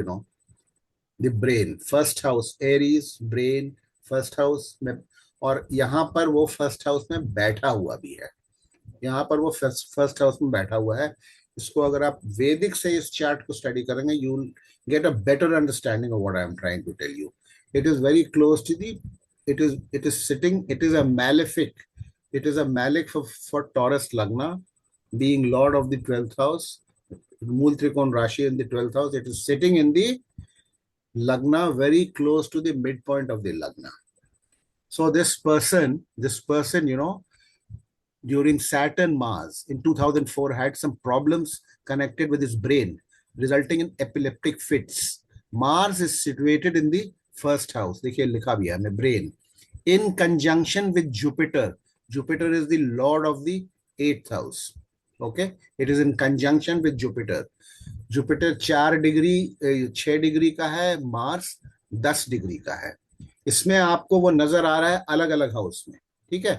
S1: the brain. First house Aries, brain, first house में, और यहाँ पर वो फर्स्ट हाउस में बैठा हुआ भी है, यहाँ पर वो फर्स्ट हाउस में बैठा हुआ है। इसको अगर आप वैदिक से इस चार्ट को स्टडी करेंगे, you will get a better understanding of what I am trying to tell you. It is very close to the, it is sitting, it is a malefic, it is a malik for Taurus Lagna, being lord of the 12th house, Mool Trikon Rashi in the 12th house. It is sitting in the Lagna, very close to the midpoint of the Lagna. So this person, during Saturn Mars in 2004 had some problems connected with his brain, resulting in epileptic fits. Mars is situated in the first house. देखिए लिखा भी है brain. In conjunction with Jupiter. Jupiter is the lord of the 8th house. Okay, it is in conjunction with Jupiter. Jupiter 4 degree 6 degree का है, मार्स 10 डिग्री का है. इसमें आपको वो नजर आ रहा है अलग अलग हाउस में, ठीक है,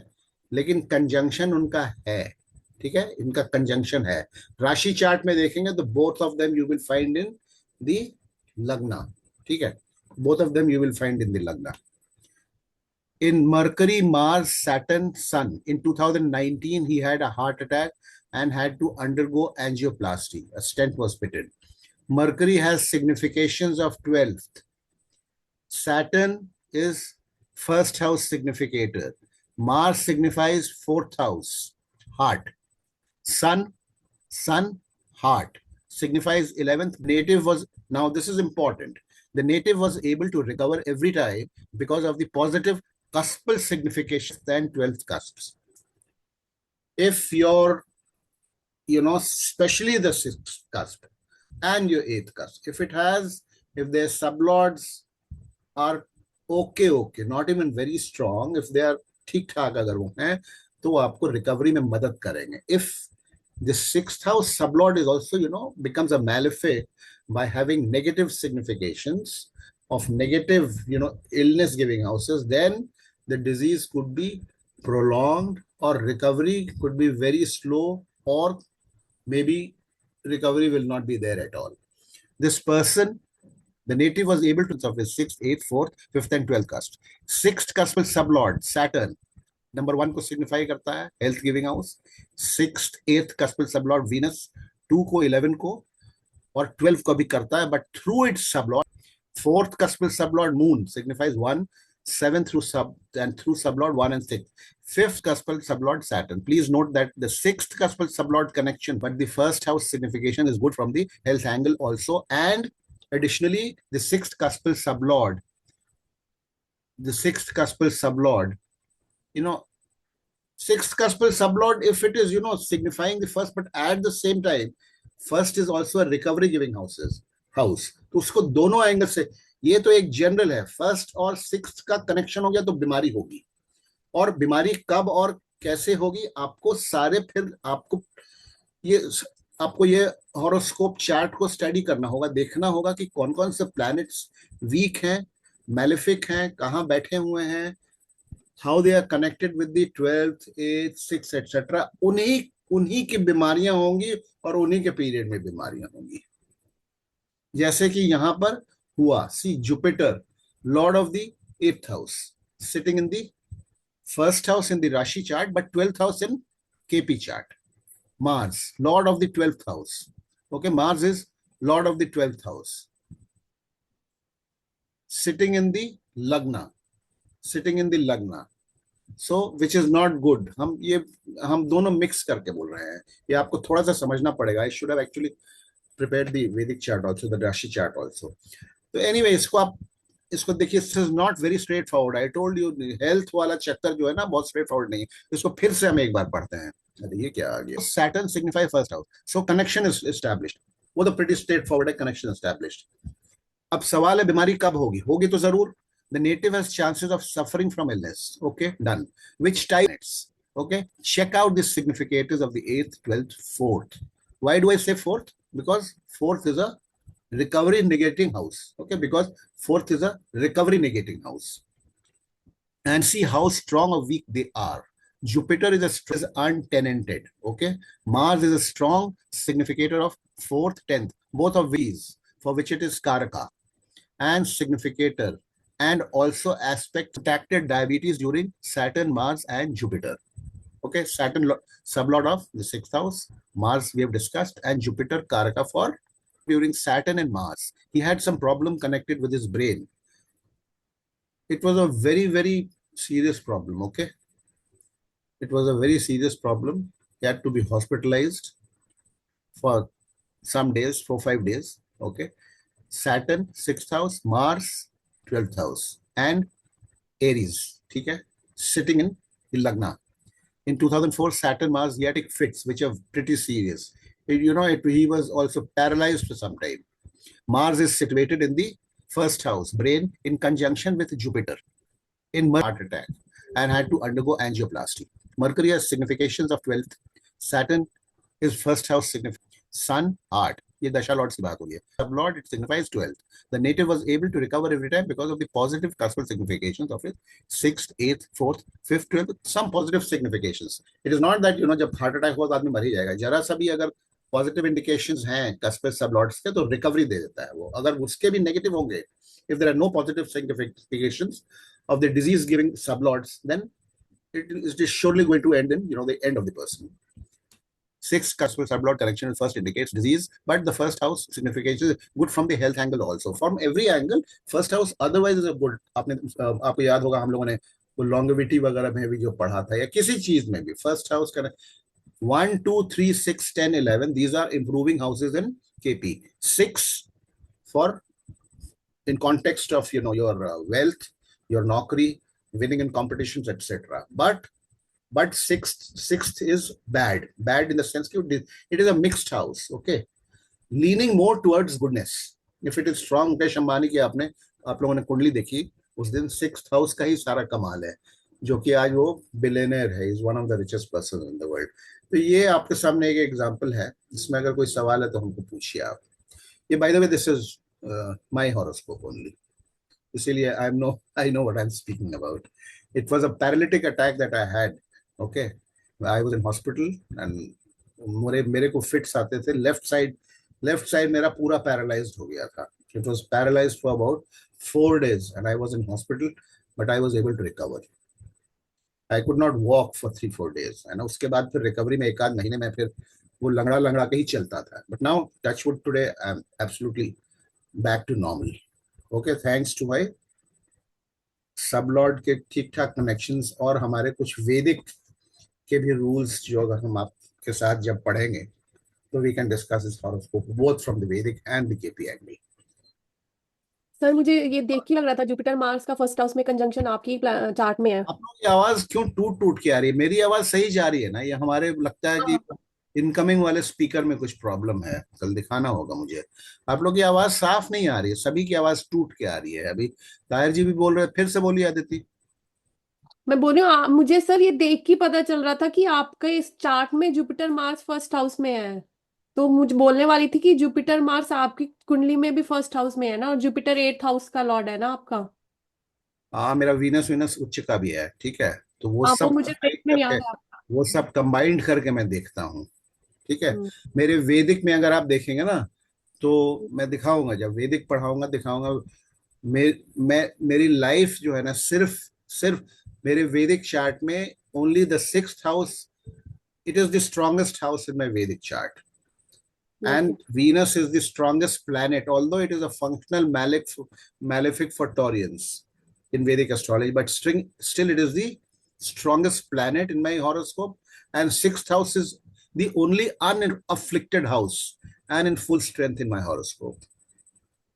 S1: लेकिन कंजंक्शन उनका है. ठीक है, इनका कंजंक्शन है. राशि चार्ट में देखेंगे तो both of them you will find in the लग्ना. ठीक है, both of them you will find in the Lagna. In Mercury, Mars, Saturn, Sun, in 2019, he had a heart attack and had to undergo angioplasty. A stent was fitted. Mercury has significations of 12th. Saturn is first house significator. Mars signifies 4th house, heart. Sun, heart, signifies 11th. Native was, now this is important. The native was able to recover every time because of the positive cuspal significations than 12th cusps. If your, especially the 6th cusp and your 8th cusp, if their sublords are okay, not even very strong, if they are ठीक ठाक अगर वो हैं, तो वो आपको रिकवरी में मदद करेंगे. If the 6th house sublord is also, becomes a malefic by having negative significations of negative, illness giving houses, then the disease could be prolonged or recovery could be very slow, or maybe recovery will not be there at all. This person, the native, was able to suffer 6th, 8th, 4th, 5th and 12th cusp. 6th cuspal sublord, Saturn, number 1 को सिग्निफाई करता है, health giving house. 6th, 8th cuspal sublord, Venus, 2 को, 11 को और 12 को भी करता है, but through its sublord. 4th cuspal sublord, Moon, signifies 1, 7 through sublord 1 and 6. 5th cuspal sublord, Saturn. Please note that the 6th cuspal sublord connection, but the first house signification is good from the health angle also. And additionally, the 6th cuspal sublord, sixth cuspal sublord, if it is, signifying the first, but at the same time, first is also a recovery giving house. तो उसको दोनों एंगल से, ये तो एक जनरल है, फर्स्ट और 6th का कनेक्शन हो गया तो बीमारी होगी. और बीमारी कब और कैसे होगी, आपको फिर आपको ये हॉरोस्कोप चार्ट को स्टडी करना होगा, देखना होगा कि कौन कौन से प्लैनेट्स वीक हैं, मैलेफिक हैं, कहाँ बैठे हुए हैं, how they are connected with the 12th, 8th, 6th, etc. उन्हीं की बीमारियां होंगी और उन्हीं के पीरियड में बीमारियां होंगी. जैसे कि यहां पर हुआ, see Jupiter, lord of the 8th house, sitting in the first house in the rashi chart, but 12th house in KP chart. Mars, lord of the 12th house. Okay, Mars is lord of the 12th house, sitting in the Lagna. So which is not good. हम दोनों मिक्स करके बोल रहे हैं, ये आपको थोड़ा सा समझना पड़ेगा. I should have actually prepared the Vedic chart also, the Rashi chart also. तो anyway, इसको देखिए, this is not very straightforward. I told you, health वाला चक्कर जो है ना, बहुत straightforward नहीं है. इसको फिर से हम एक बार पढ़ते हैं. ये क्या आ गया? Saturn signify first house, so connection is established. वो तो pretty straightforward है, connection established. अब सवाल है बीमारी कब होगी तो जरूर. The native has chances of suffering from illness. Okay, done. Which types? Okay, check out the significators of the 8th, 12th, 4th. Why do I say 4th? Because 4th is a recovery negating house. Okay, because 4th is a recovery negating house. And see how strong or weak they are. Jupiter is untenanted. Okay, Mars is a strong significator of 4th, 10th, both of these, for which it is Karaka and significator, and also aspect protected diabetes during Saturn, Mars, and Jupiter. Okay, Saturn sublord of the sixth house, Mars we have discussed, and Jupiter Karaka for during Saturn and Mars. He had some problem connected with his brain. It was a very, very serious problem. Okay, it was a very serious problem. He had to be hospitalized for some days, 4-5 days. Okay, Saturn sixth house, Mars 12th house, and Aries. Okay, sitting in Lagna. In 2004, Saturn Mars Yatic fits, which are pretty serious. He was also paralyzed for some time. Mars is situated in the first house, brain, in conjunction with Jupiter, in heart attack, and had to undergo angioplasty. Mercury has significations of 12th. Saturn is first house significant. Sun, art. ये दशा लॉर्ड की बात हो गई. Sublord, it signifies 12th. The native was able to recover every time because of the positive cuspal significations of it. 6th, 8th, 4th, 5th, 12th, some positive significations. It is not that, जब हार्ट अटैक हुआ तो आदमी मर ही जाएगा. जरा सा भी अगर पॉजिटिव इंडिकेशंस हैं कस्पल सबलॉर्ड्स के तो रिकवरी दे देता है वो. अगर उसके भी नेगेटिव होंगे, if there are no positive significations of the disease giving sublords, then it is surely going to end in the end of the person. 6 cuspal sublord connection first indicates disease, but the first house signification is good from the health angle also. From every angle, first house otherwise is a good. आपको याद होगा हम लोगों ने वो longevity वगैरह में भी जो पढ़ा था या किसी चीज में भी first house का 1, 2, 3, 6, 10, 11. These are improving houses in KP. 6 for in context of your wealth, your naukri, winning in competitions, etc. But sixth is bad in the sense that it is a mixed house. Okay, leaning more towards goodness. If it is strong, Mukesh Ambani की आप लोगों ने कुंडली देखी, उस दिन सिक्स्थ हाउस का ही सारा कमाल है, जो कि आज वो बिलियनर है, is one of the richest person in the world. तो ये आपके सामने एक एग्जांपल है, जिसमें अगर कोई सवाल है तो हमको पूछिए आप. ये by the way this is my horoscope only, इसीलिए I know what I am speaking about. It was a paralytic attack that I had. Okay, I was in hospital and मेरे को फिट्स आते थे. लेफ्ट साइड मेरा पूरा पैरालाइज्ड हो गया था. It was paralysed for about 4 days and I was in hospital, but I was able to recover. I could not walk for 3-4 days, and उसके बाद फिर रिकवरी में 1 आध महीने में फिर वो लंगड़ा के ही चलता था. But now, touch wood, today I am absolutely back to normal. Okay, thanks to my sublord के ठीक ठाक कनेक्शंस और हमारे कुछ वैदिक के भी रूल्स जो अगर हम आपके साथ जब पढ़ेंगे तो we can discuss this horoscope both from the Vedic and the KP angle.
S3: Sir मुझे ये देख के लग रहा था जुपिटर मार्स का फर्स्ट हाउस में कंजंक्शन आपकी चार्ट में है.
S1: आप लोगों की आवाज क्यों टूट के आ रही है? मेरी आवाज सही जा रही है ना? ये हमारे लगता है कि इनकमिंग वाले स्पीकर में कुछ प्रॉब्लम है, कल दिखाना होगा मुझे. आप लोग की आवाज साफ नहीं आ रही है, सभी की आवाज टूट के आ रही है. अभी ताहिर जी भी बोल रहे हैं, फिर से बोलिए आदिति.
S3: मैं बोल रही हूँ मुझे सर ये देख के पता चल रहा था कि आपके इस चार्ट में जुपिटर मार्स फर्स्ट हाउस में है, तो मुझे बोलने वाली थी कि जुपिटर मार्स आपकी कुंडली में भी फर्स्ट हाउस में है ना, और जुपिटर 8th हाउस का लॉर्ड है ना आपका.
S1: हाँ, मेरा वीनस उच्च का भी है. ठीक है, तो वो
S3: आपको
S1: सब
S3: मुझे ट्रीटमेंट याद है आपका.
S1: वो सब कंबाइंड करके मैं देखता हूँ. ठीक है,
S3: हम्म.
S1: मेरे वैदिक में अगर आप देखेंगे ना तो मैं दिखाऊंगा, जब वैदिक पढ़ाऊंगा दिखाऊंगा. मेरी लाइफ जो है ना, सिर्फ मेरे वैदिक चार्ट में only the sixth house, it is the strongest house in my वैदिक chart. And Venus is the strongest planet, although it is a functional malefic for Taurians in Vedic astrology, but still it is the strongest planet in my horoscope. And sixth house is the only unafflicted house and in full strength in my horoscope.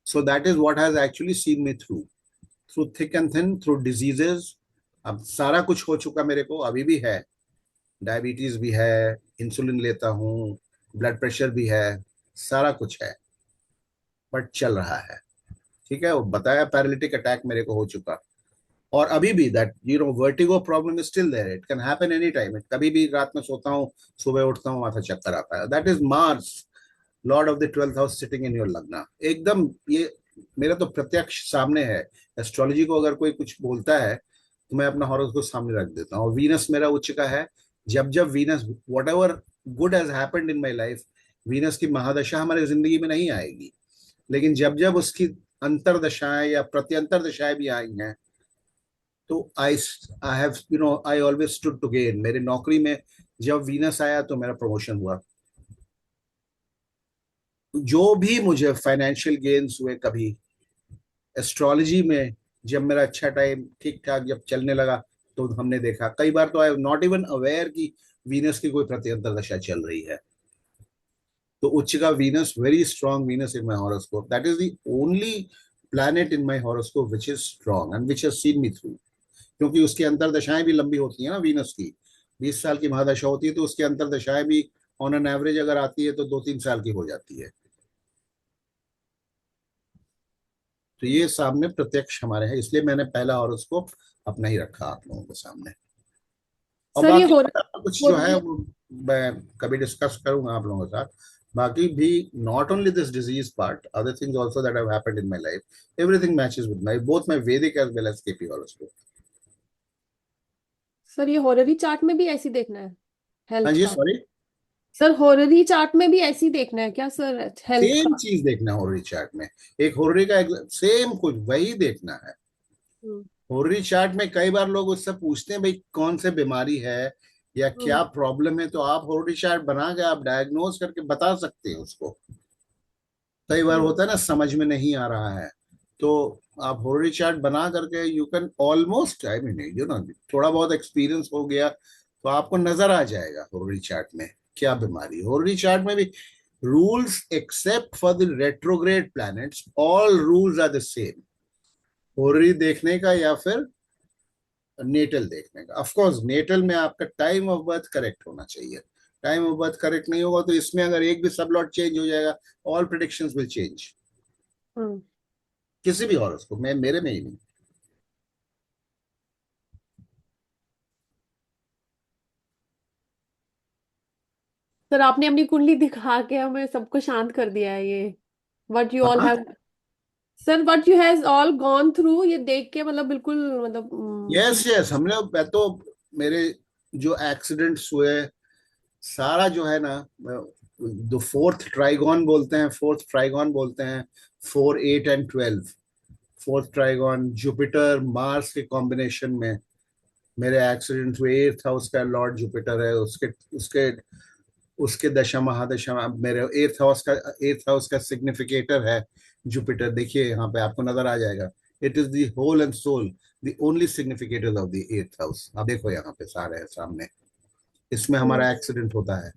S1: So that is what has actually seen me through thick and thin, through diseases. अब सारा कुछ हो चुका मेरे को, अभी भी है, डायबिटीज भी है, इंसुलिन लेता हूँ, ब्लड प्रेशर भी है, सारा कुछ है, बट चल रहा है. ठीक है, वो बताया पैरालिटिक अटैक मेरे को हो चुका, और अभी भी that vertigo problem is still there. It can happen any time. कभी भी रात में सोता हूँ, सुबह उठता हूँ, माथा चक्कर आता है. That is Mars, Lord of the 12th house, sitting in your लग्ना. एकदम ये मेरा तो प्रत्यक्ष सामने है. एस्ट्रोलॉजी को अगर कोई कुछ बोलता है तो मैं अपना हॉरोस्कोप सामने रख देता हूँ. और वीनस मेरा उच्च का है. जब Venus, what ever good has happened in my life, Venus की महादशा हमारी जिंदगी में नहीं आएगी, लेकिन जब उसकी अंतरदशाएं या प्रत्यंतर दशाएं भी आई हैं तो I have I always stood to gain. मेरी नौकरी में जब वीनस आया तो मेरा प्रमोशन हुआ। जो भी मुझे फाइनेंशियल गेन्स हुए कभी, एस्ट्रोलॉजी में जब मेरा अच्छा टाइम ठीक ठाक जब चलने लगा, तो हमने देखा कई बार तो आई नॉट इवन अवेयर कि वीनस की कोई प्रत्यंतर दशा चल रही है। तो उच्च का Venus, very strong Venus in my horoscope, that is the only planet in my horoscope which is strong and which has seen me through. क्योंकि उसकी अंतरदशाएं भी लंबी होती है ना वीनस की, 20 साल की महादशा होती है, तो उसकी अंतरदशाएं भी ऑन एन एवरेज अगर आती है तो 2-3 साल की हो जाती है। तो ये सामने प्रत्यक्ष हमारे है, इसलिए मैंने पहला हॉरोस्कोप अपना ही रखा आप लोगों के सामने। और
S3: सर ये
S1: बाकी
S3: हो
S1: कुछ
S3: हो
S1: जो है वो मैं कभी डिस्कस करूंगा आप लोगों के साथ। बाकी भी not only this disease part, other things also that have happened in my life, everything matches with my both my Vedic as well as KP horoscope.
S3: Sir ये हॉररी चार्ट में भी ऐसी देखना है
S1: हाँ
S3: हेल्थ
S1: जी,
S3: का?
S1: सॉरी।
S3: सर हॉररी चार्ट में भी ऐसी देखना है क्या सर हेल्थ
S1: सेम
S3: का?
S1: चीज देखना है होरी चार्ट में, एक होरी का सेम कुछ वही देखना है।
S3: हम्म,
S1: होरी चार्ट में कई बार लोग उससे पूछते हैं भाई कौन से बीमारी है या
S3: हम्म,
S1: क्या प्रॉब्लम है, तो आप होरी चार्ट बना के आप डायग्नोज करके बता सकते हैं उसको। कई बार
S3: हम्म,
S1: होता है ना समझ में नहीं आ रहा है, तो आप होरी चार्ट बना करके you can almost, I mean थोड़ा बहुत एक्सपीरियंस हो गया तो आपको नजर आ जाएगा होरी चार्ट में क्या बीमारी। होरी चार्ट में भी rules except for the retrograde planets, all rules are the same. होरी देखने का या फिर नेटल देखने का। ऑफ कोर्स नेटल में आपका टाइम ऑफ बर्थ करेक्ट होना चाहिए। टाइम ऑफ बर्थ करेक्ट नहीं होगा तो इसमें अगर एक भी सबलॉट चेंज हो जाएगा, ऑल प्रिडिक्शंस विल चेंज।
S3: हम्म।
S1: किसी भी हॉरोस्कोप में, मेरे में ही नहीं।
S3: सर आपने अपनी कुंडली दिखा के हमें सबको शांत कर दिया है ये व्हाट यू ऑल
S1: हाँ,
S3: have. Sir what you has all gone through ये देख के मतलब बिल्कुल मतलब
S1: यस यस, हमने मैं तो मेरे जो एक्सीडेंट्स हुए सारा जो है ना, द फोर्थ ट्राइगॉन बोलते हैं, फोर्थ ट्राइगॉन बोलते हैं, 4, 8 and 12। Fourth trigon Jupiter Mars के कॉम्बिनेशन में मेरे एक्सीडेंट हुए। 8th हाउस का लॉर्ड जुपिटर है, उसके उसके उसके दशा महादशा में मेरे 8th हाउस का सिग्निफिकेटर है जुपिटर। देखिए यहाँ पे आपको नजर आ जाएगा, it is the whole and sole, the only significator of the 8th house. आप देखो यहाँ पे सारे है सामने, इसमें हमारा एक्सीडेंट होता है।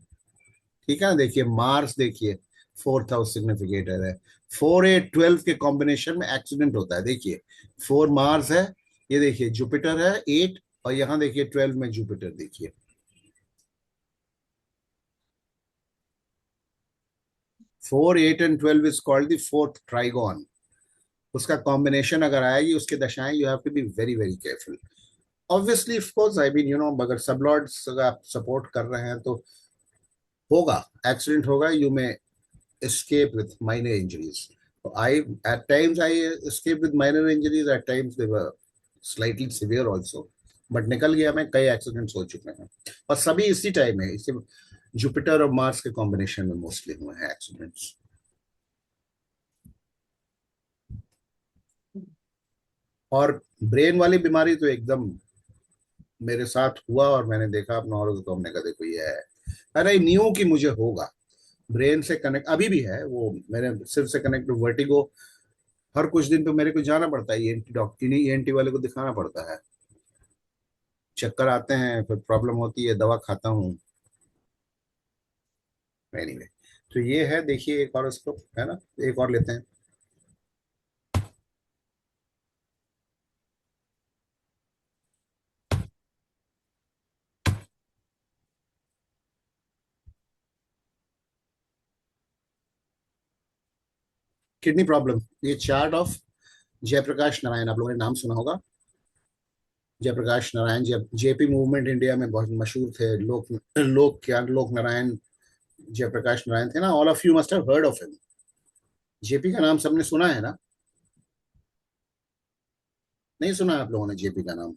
S1: ठीक है ना, देखिए मार्स, देखिए 4th हाउस सिग्निफिकेटर है। 4, 8, 12 के कॉम्बिनेशन में एक्सीडेंट होता है। देखिए 4 मार्स है, ये देखिए जुपिटर है 8, और यहाँ देखिए 12 में जुपिटर देखिए। 4, 8 and 12 is called the fourth trigon. उसका कॉम्बिनेशन अगर आएगी उसके दशाएं, you have to be very very careful. Obviously of course I mean अगर सब लॉर्ड्स आप सपोर्ट कर रहे हैं तो होगा, एक्सीडेंट होगा, you may escape with minor injuries. So at times I escaped with minor injuries, at times they were slightly severe also, but निकल गया मैं। कई एक्सीडेंट्स हो चुके हैं और सभी इसी टाइम है, इसी जुपिटर और मार्स के कॉम्बिनेशन में मोस्टली हुए हैं एक्सीडेंट्स। और ब्रेन वाली बीमारी तो एकदम मेरे साथ हुआ और मैंने देखा अपना, और तो हमने कहा देखो ये है, अरे आई न्यू कि मुझे होगा। ब्रेन से कनेक्ट अभी भी है वो, मेरे सिर से कनेक्ट वर्टिगो। हर कुछ दिन पे मेरे को जाना पड़ता है ईएनटी डॉक्टर, ईएनटी वाले को दिखाना पड़ता है। चक्कर आते हैं, फिर प्रॉब्लम होती है, दवा खाता हूँ। एनीवे, तो ये है, देखिए एक और उसको है ना, एक और लेते हैं। किडनी प्रॉब्लम, ये चार्ट ऑफ जयप्रकाश नारायण, आप लोगों ने नाम सुना होगा। Jayaprakash Narayan, JP movement India में बहुत मशहूर थे। लोक नारायण जयप्रकाश नारायण थे ना, all of you must have heard of him. JP का नाम सबने सुना है ना? नहीं सुना है आप लोगों ने जेपी का नाम?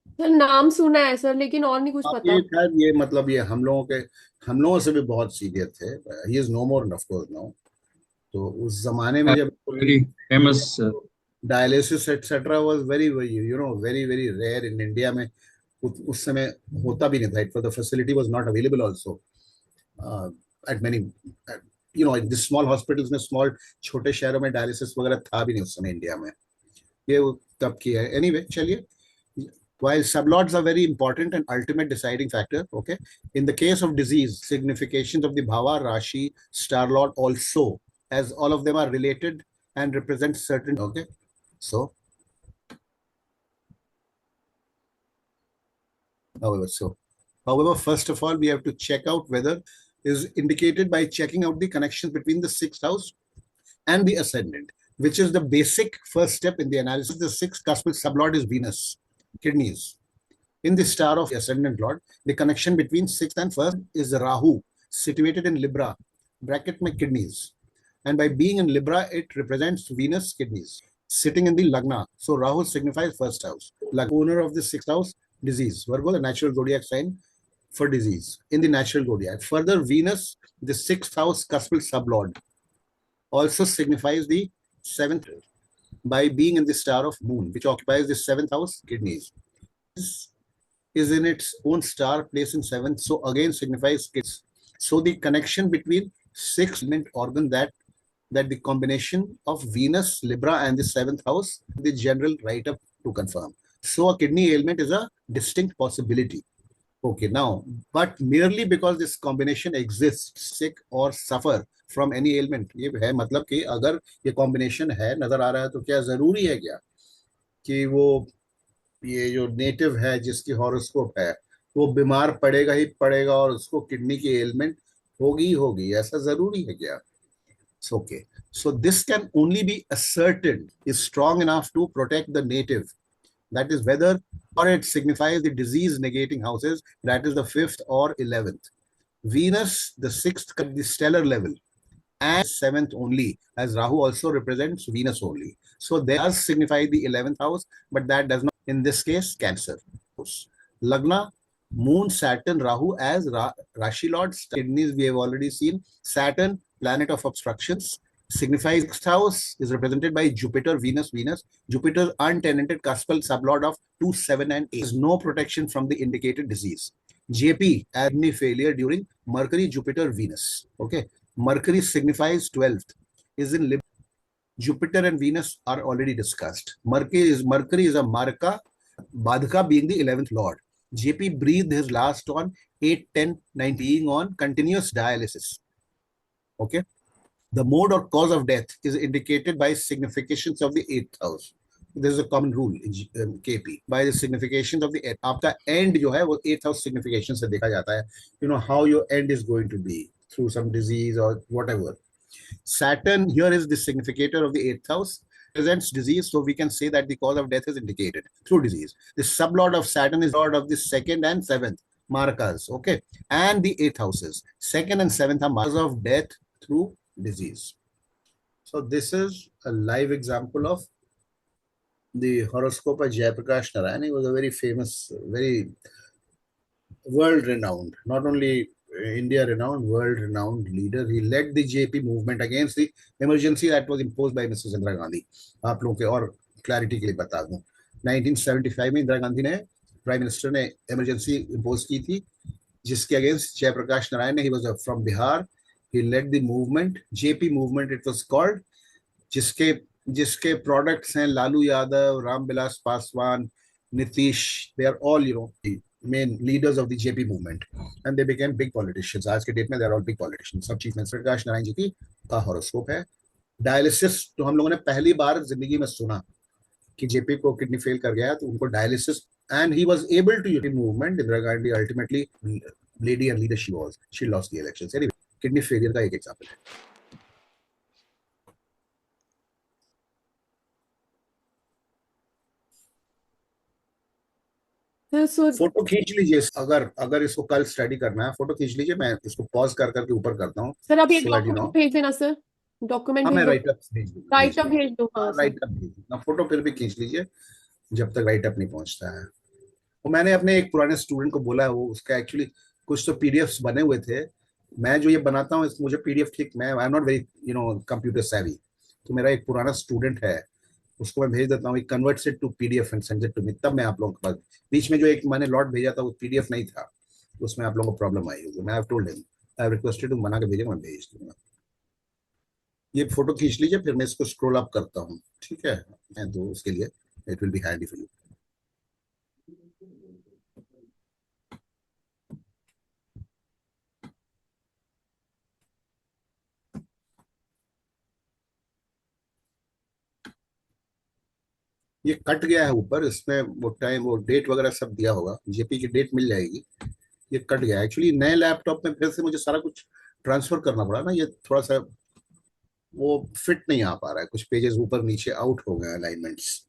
S3: सर नाम सुना है सर लेकिन और नहीं कुछ
S1: आप
S3: पता।
S1: ये शायद ये मतलब ये हम लोगों से भी बहुत सीनियर थे। He is no more of course now. तो उस जमाने में जब
S4: Very famous.
S1: Dialysis etcetera was very very very rare in India में। उस समय होता भी नहीं था। It the facility was not available also at many in this small hospitals में, स्मॉल छोटे शहरों में डायलिसिस वगैरह था भी नहीं उस समय इंडिया में। ये तब की है। एनीवे, चलिए। While sublords are very important and ultimate deciding factor, okay, in the case of disease, significations of the Bhava, Rashi, Star Lord also, as all of them are related and represent certain, okay. So, however, first of all, we have to check out whether is indicated by checking out the connections between the sixth house and the ascendant, which is the basic first step in the analysis. The sixth cuspal sublord is Venus, kidneys. In the star of the ascendant lord, the connection between sixth and first is Rahu, situated in Libra, bracket mein kidneys. And by being in Libra, it represents Venus, kidneys, sitting in the Lagna. So Rahu signifies first house. Owner of the sixth house, disease. Virgo, the natural zodiac sign for disease in the natural zodiac. Further, Venus, the sixth house cuspal sublord, also signifies the seventh by being in the star of moon, which occupies the seventh house, kidneys. Is in its own star placed in seventh, so again signifies kids. So the connection between six element organ, that the combination of Venus, Libra, and the seventh house, the general write-up to confirm. So a kidney ailment is a distinct possibility. Okay, now, but merely because this combination exists, sick or suffer from any ailment, ये है मतलब कि अगर ये combination है, नजर आ रहा है, तो क्या जरूरी है क्या कि वो ये जो नेटिव है जिसकी हॉरोस्कोप है वो बीमार पड़ेगा ही पड़ेगा और उसको किडनी की एलिमेंट होगी, ऐसा जरूरी है क्या? Okay, so this can only be ascertained is strong enough to protect the native, that is whether or it signifies the disease negating houses, that is the 5th or 11th. Venus, the 6th, the stellar level, and 7th only, as Rahu also represents Venus only. So they does signify the 11th house, but that does not, in this case, Cancer. Lagna, Moon, Saturn, Rahu as Rashi Lord. Kidneys we have already seen. Saturn, planet of obstructions, signifies 6th house, is represented by Jupiter, Venus. Jupiter, untenanted cuspal sublord of 2, 7, and 8. There is no protection from the indicated disease. JP, kidney failure during Mercury, Jupiter, Venus. Okay. Mercury signifies 12th, is in Libra. Jupiter and Venus are already discussed. Mercury is a Marka, Badhaka being the 11th lord. JP breathed his last on 8, 10, 19 on continuous dialysis. Okay. The mode or cause of death is indicated by significations of the 8th house. This is a common rule in KP. By the significations of the 8th. आपका end जो है वो 8th house signification से देखा जाता है. You know how your end is going to be through some disease or whatever. Saturn here is the significator of the 8th house, presents disease, so we can say that the cause of death is indicated through disease. The sublord of Saturn is lord of the 2nd and 7th markas, okay, and the 8th houses. 2nd and 7th are markers of death through disease. So this is a live example of the horoscope of Jayaprakash Narayan. He was a very famous, very world-renowned, not only India-renowned, world-renowned leader. He led the JP movement against the emergency that was imposed by Mrs. Indira Gandhi. आप लोगों के और क्लैरिटी के लिए बता दूं, 1975 में इंदिरा गांधी ने, प्राइम मिनिस्टर ने इमरजेंसी इम्पोज की थी, जिसके अगेंस्ट जयप्रकाश नारायण ने, he was from Bihar, he led the movement, JP movement it was called, जिसके प्रोडक्ट्स हैं Lalu Yadav, Ramvilas Paswan, Nitish, they are all main leaders of the JP movement, and they became big politicians. आज के डेट में they are all big politicians. सब चीफ मिनिस्टर प्रकाश नारायण जी की का हॉरोस्कोप है. डायलिसिस तो हम लोगों ने पहली बार जिंदगी में सुना कि जेपी को किडनी फेल कर गया तो उनको dialysis, and he was able to unite movement. Indira Gandhi ultimately lady and leader she was, she lost the elections. Anyway, kidney failure का एक एग्जांपल है. फोटो खींच लीजिए, अगर इसको कल स्टडी करना है, फोटो खींच लीजिए. मैं इसको पॉज कर करके ऊपर करता हूँ.
S3: सर आप ये डॉक्यूमेंट भेज देना सर, डॉक्यूमेंट
S1: मैं राइटअप भेज दूँ.
S3: राइटअप भेज दो. हाँ
S1: राइटअप भेज दूँ. फोटो फिर भी खींच लीजिए जब तक राइटअप नहीं पहुंचता है. वो मैंने अपने एक पुराने स्टूडेंट को बोला है, वो उसका एक्चुअली कुछ तो पीडीएफ्स बने हुए थे. मैं जो ये बनाता हूँ मुझे पीडीएफ ठीक, मैं I am not very computer सेवी. तो मेरा एक पुराना स्टूडेंट है उसको मैं भेज देता हूँ, converts it to PDF and send it to me, तब मैं आप लोगों के पास, बीच में जो एक मैंने लॉट भेजा था वो पीडीएफ नहीं था, उसमें आप लोगों को प्रॉब्लम आई होगी। मैं have told him, I have requested तुम बना के भेजेगा, मैं भेज दूंगा। ये फोटो खींच लीजिए, फिर मैं इसको स्क्रॉल अप करता हूँ, ठीक है, मैं तो उसके लिए it will be handy for you. ये कट गया है ऊपर, इसमें वो टाइम वो डेट वगैरह सब दिया होगा, जेपी की डेट मिल जाएगी। ये कट गया एक्चुअली, नए लैपटॉप में फिर से मुझे सारा कुछ ट्रांसफर करना पड़ा ना, ये थोड़ा सा वो फिट नहीं आ पा रहा है, कुछ पेजेस ऊपर नीचे आउट हो गए अलाइनमेंट्स।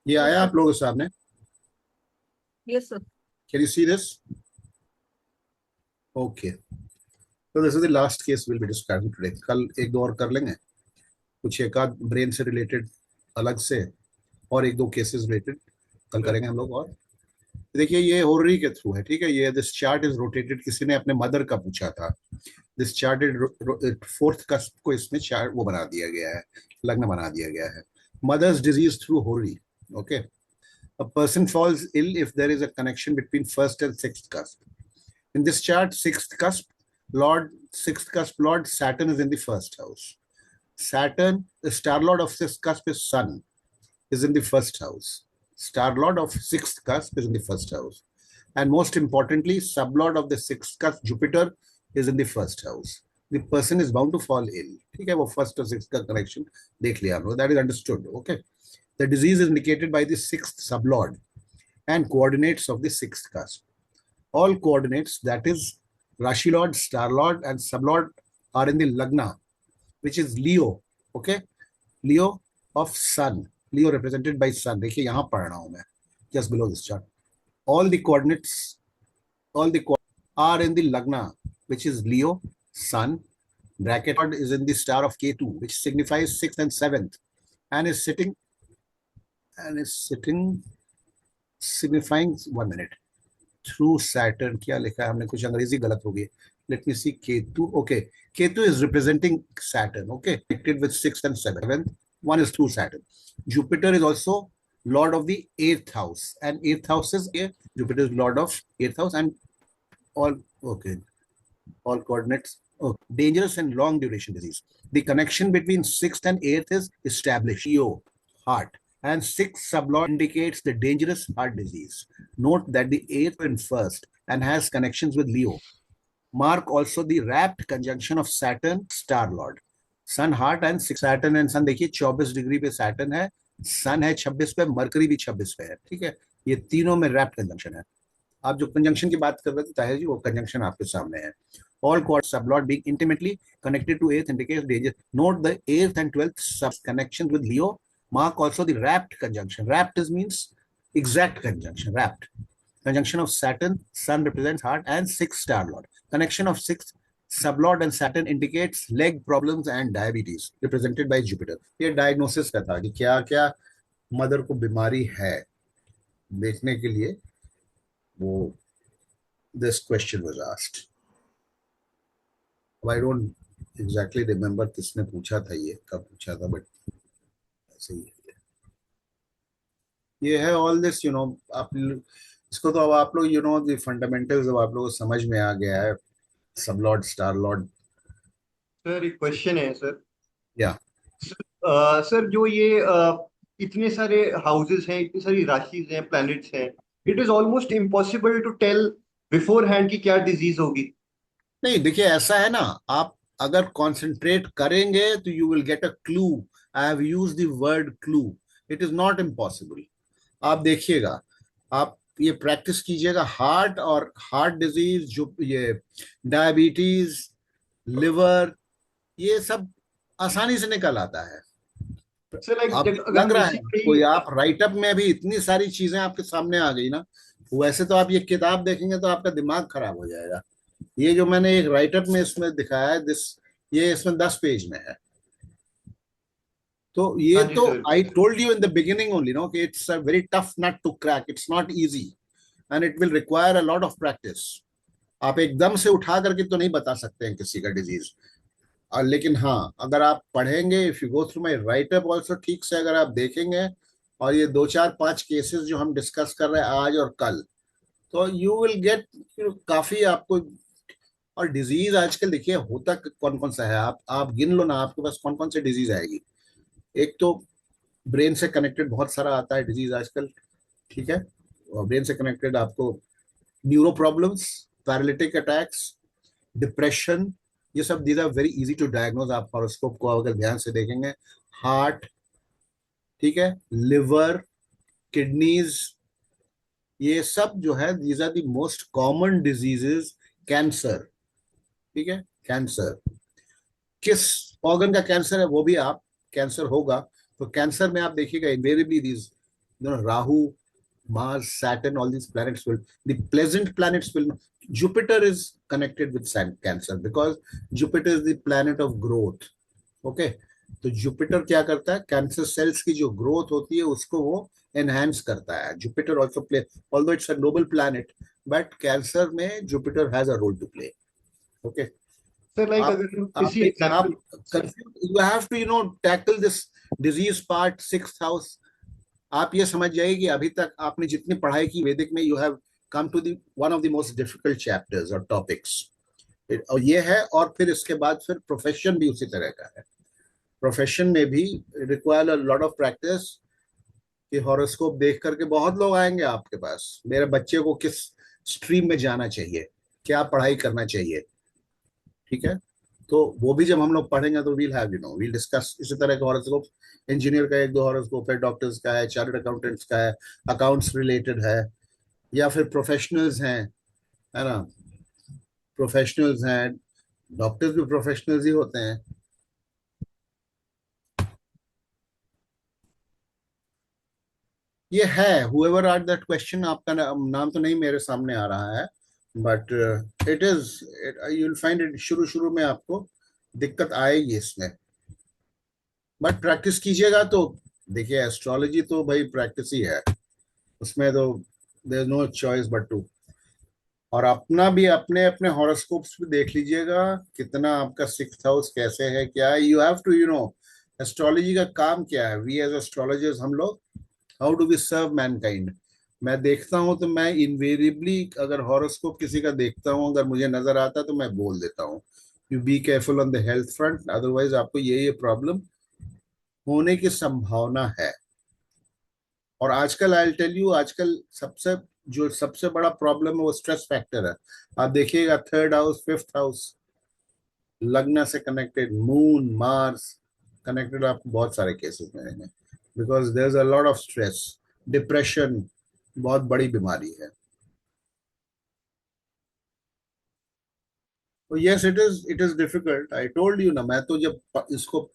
S1: ये आया आप लोगों के सामने?
S4: Yes, sir.
S1: Can you see this? Okay, तो this is the last case will be discussed today. कल एक दो और कर लेंगे, कुछ एक आध ब्रेन से रिलेटेड अलग से, और एक दो केसेस रिलेटेड कल करेंगे हम लोग। और देखिए ये होररी के थ्रू है, ठीक है, ये दिस चार्ट इज रोटेटेड, किसी ने अपने मदर का पूछा था, this chart is fourth cusp को इसमें चार्ट वो बना दिया गया है, लग्न बना दिया गया है, mother's disease through horary. Okay, a person falls ill if there is a connection between first and sixth cusp. In this chart, sixth cusp Lord Saturn is in the first house. Saturn, the star lord of sixth cusp is Sun, is in the first house. Star lord of sixth cusp is in the first house. And most importantly, sublord of the sixth cusp, Jupiter, is in the first house. The person is bound to fall ill. ठीक है, वो first और sixth का connection देख लिया हम लोग, that is understood. Okay. The disease is indicated by the sixth sublord and coordinates of the sixth cusp. All coordinates, that is Rashi Lord, Star Lord, and Sublord, are in the Lagna, which is Leo. Okay, Leo of Sun. Leo represented by Sun. देखिए यहाँ पढ़ रहा हूँ मैं, just below this chart. All the coordinates are in the Lagna, which is Leo, Sun. Bracket Lord is in the star of Ketu, which signifies sixth and seventh, and is sitting signifying 1 minute through Saturn. क्या लिखा है हमने, कुछ अंग्रेजी गलत हो गई, let me see. Ketu, okay, Ketu is representing Saturn, okay, connected with 6th and 7th, one is through Saturn. Jupiter is also lord of the 8th house, and 8th house is here, Jupiter is lord of 8th house, and all, okay, all coordinates. Oh, dangerous and long duration disease. The connection between 6th and 8th is established. Leo, heart, and 6th sublord indicates the dangerous heart disease. Note that the 8th and 1st and has connections with Leo. Mark also the rapt conjunction of Saturn, Star Lord. Sun, heart, and Saturn and Sun देखिए 24 डिग्री पे Saturn है, Sun है 26 पे, Mercury भी 26 पे है, ठीक है, ये तीनों में rapt conjunction है। आप जो कंजंक्शन की बात कर रहे थे ताहिर जी, वो कंजंक्शन आपके सामने है। All quad sublord being intimately connected to 8th indicates danger. Note the 8th and 12th sub connections with Leo. Mark also the rapt conjunction. Rapt means exact conjunction. Rapt conjunction of Saturn, Sun represents heart, and 6th star lord. Connection of 6th sublord and Saturn indicates leg problems and diabetes, represented by Jupiter. ये डायग्नोसिस का था कि क्या क्या मदर को बीमारी है, देखने के लिए वो this question was asked. I don't exactly remember किसने पूछा था, ये कब पूछा था, बट ऐसे ही है। ये है ऑल दिस, यू नो, आप इसको तो अब आप लोग, यू नो, द फंडामेंटल्स अब आप लोगों को समझ में आ गया है, सब लॉर्ड, स्टार लॉर्ड।
S5: सर एक क्वेश्चन है सर।
S1: या
S5: सर जो ये इतने सारे हाउसेस हैं, इतनी सारी राशिज हैं, प्लैनेट्स हैं, it is almost impossible to tell beforehand की क्या डिजीज होगी।
S1: नहीं, देखिए ऐसा है ना, आप अगर कॉन्सेंट्रेट करेंगे तो you will get a clue. I have used the word clue, it is not impossible. आप देखिएगा, आप ये प्रैक्टिस कीजिएगा, हार्ट और हार्ट डिजीज, जो ये डायबिटीज, लिवर, ये सब आसानी से निकल आता है।
S5: सर
S1: आप
S5: लाइक अगर
S1: लग रहा है कोई,
S5: बेसिकली
S1: आप राइटअप में भी इतनी सारी चीजें आपके सामने आ गई ना, वैसे तो आप ये किताब देखेंगे तो आपका दिमाग खराब हो जाएगा। ये जो मैंने एक राइटअप में इसमें दिखाया है, ये इसमें 10 पेज में है। तो ये
S5: हाँ जी
S1: तो
S5: sir.
S1: I told you in the beginning only no कि it's a very tough nut to crack, it's not easy and it will require a lot of practice. आप एकदम से उठा करके तो नहीं बता सकते हैं किसी का डिजीज, लेकिन हाँ, अगर आप पढ़ेंगे, if you go through my writeup also, ठीक से अगर आप देखेंगे, और ये 2 4 5 केसेस जो हम डिस्कस कर रहे हैं आज और कल, तो यू विल गेट काफी आपको। और डिजीज आजकल देखिए होता कौन कौन सा है, आप गिन लो ना, आपके पास कौन कौन से डिजीज आएगी। एक तो ब्रेन से कनेक्टेड बहुत सारा आता है डिजीज आजकल, ठीक है, और ब्रेन से कनेक्टेड आपको neuro problems, paralytic attacks, depression, ये सब these are very easy to diagnose. आप हॉरोस्कोप को अगर ध्यान से देखेंगे, हार्ट, ठीक है, लिवर, किडनीज, ये सब जो है these are the most common diseases. Cancer, ठीक है, कैंसर, किस ऑर्गन का कैंसर है वो भी आप, कैंसर होगा तो कैंसर में आप देखिएगा invariably these Rahu, Mars, Saturn, all these planets will, the pleasant planets will, Jupiter is connected with Cancer because Jupiter is the planet of growth. Okay, तो जुपिटर क्या करता है, कैंसर सेल्स की जो ग्रोथ होती है उसको वो एनहांस करता है। Jupiter also play, although it's a noble planet, but cancer में Jupiter has a role to play. Okay,
S5: sir like
S1: आप
S5: अगर हम
S1: आप
S5: किसी example
S1: you have to tackle this disease part, 6th house. आप ये समझ जाइए कि अभी तक आपने जितनी पढ़ाई की वैदिक में, you have come to the one of the most difficult chapters और टॉपिक्स, और ये है। और फिर इसके बाद फिर प्रोफेशन भी उसी तरह का है। प्रोफेशन में भी require a lot of practice, कि हॉरोस्कोप देख करके बहुत लोग आएंगे आपके पास, मेरे बच्चे को किस स्ट्रीम में जाना चाहिए, क्या पढ़ाई करना चाहिए, ठीक है। तो वो भी जब हम लोग पढ़ेंगे तो वील डिस्कस इसी तरह के हॉरोस्कोप। इंजीनियर का 1 2 हॉरोस्कोप है, डॉक्टर्स का है, चार्टर्ड अकाउंटेंट्स का है, अकाउंट्स रिलेटेड है, या फिर प्रोफेशनल्स हैं, है ना, प्रोफेशनल्स हैं, डॉक्टर्स भी प्रोफेशनल्स ही होते हैं। ये है हुएवर आर्ट दैट क्वेश्चन, आपका नाम तो नहीं मेरे सामने आ रहा है, but it is, you will find it, शुरू शुरू में आपको दिक्कत आएगी इसमें, बट प्रैक्टिस कीजिएगा तो। देखिए एस्ट्रोलॉजी तो भाई प्रैक्टिस ही है, उसमें तो there is no choice but to. और अपना भी अपने अपने हॉरोस्कोप्स भी देख लीजिएगा, कितना आपका 6th हाउस कैसे है, क्या है। यू हैव टू एस्ट्रोलॉजी का काम क्या है, वी एज एस्ट्रोलॉजर्स, हम लोग how do we serve mankind. मैं देखता हूं तो मैं इनवेरिएबली अगर हॉरोस्कोप किसी का देखता हूं, अगर मुझे नजर आता है तो मैं बोल देता हूँ, you be careful on the health front, otherwise आपको ये प्रॉब्लम होने की संभावना है। और आजकल आई टेल यू, आजकल सबसे बड़ा प्रॉब्लम है वो स्ट्रेस फैक्टर है। आप देखिएगा 3rd हाउस, 5th हाउस, लग्न से कनेक्टेड, मून, मार्स कनेक्टेड, आपको बहुत सारे केसेस मिलेंगे, because there is a lot of stress. Depression बहुत बड़ी बीमारी है। तो yes, it is difficult, I told you ना। मैं तो जब इसको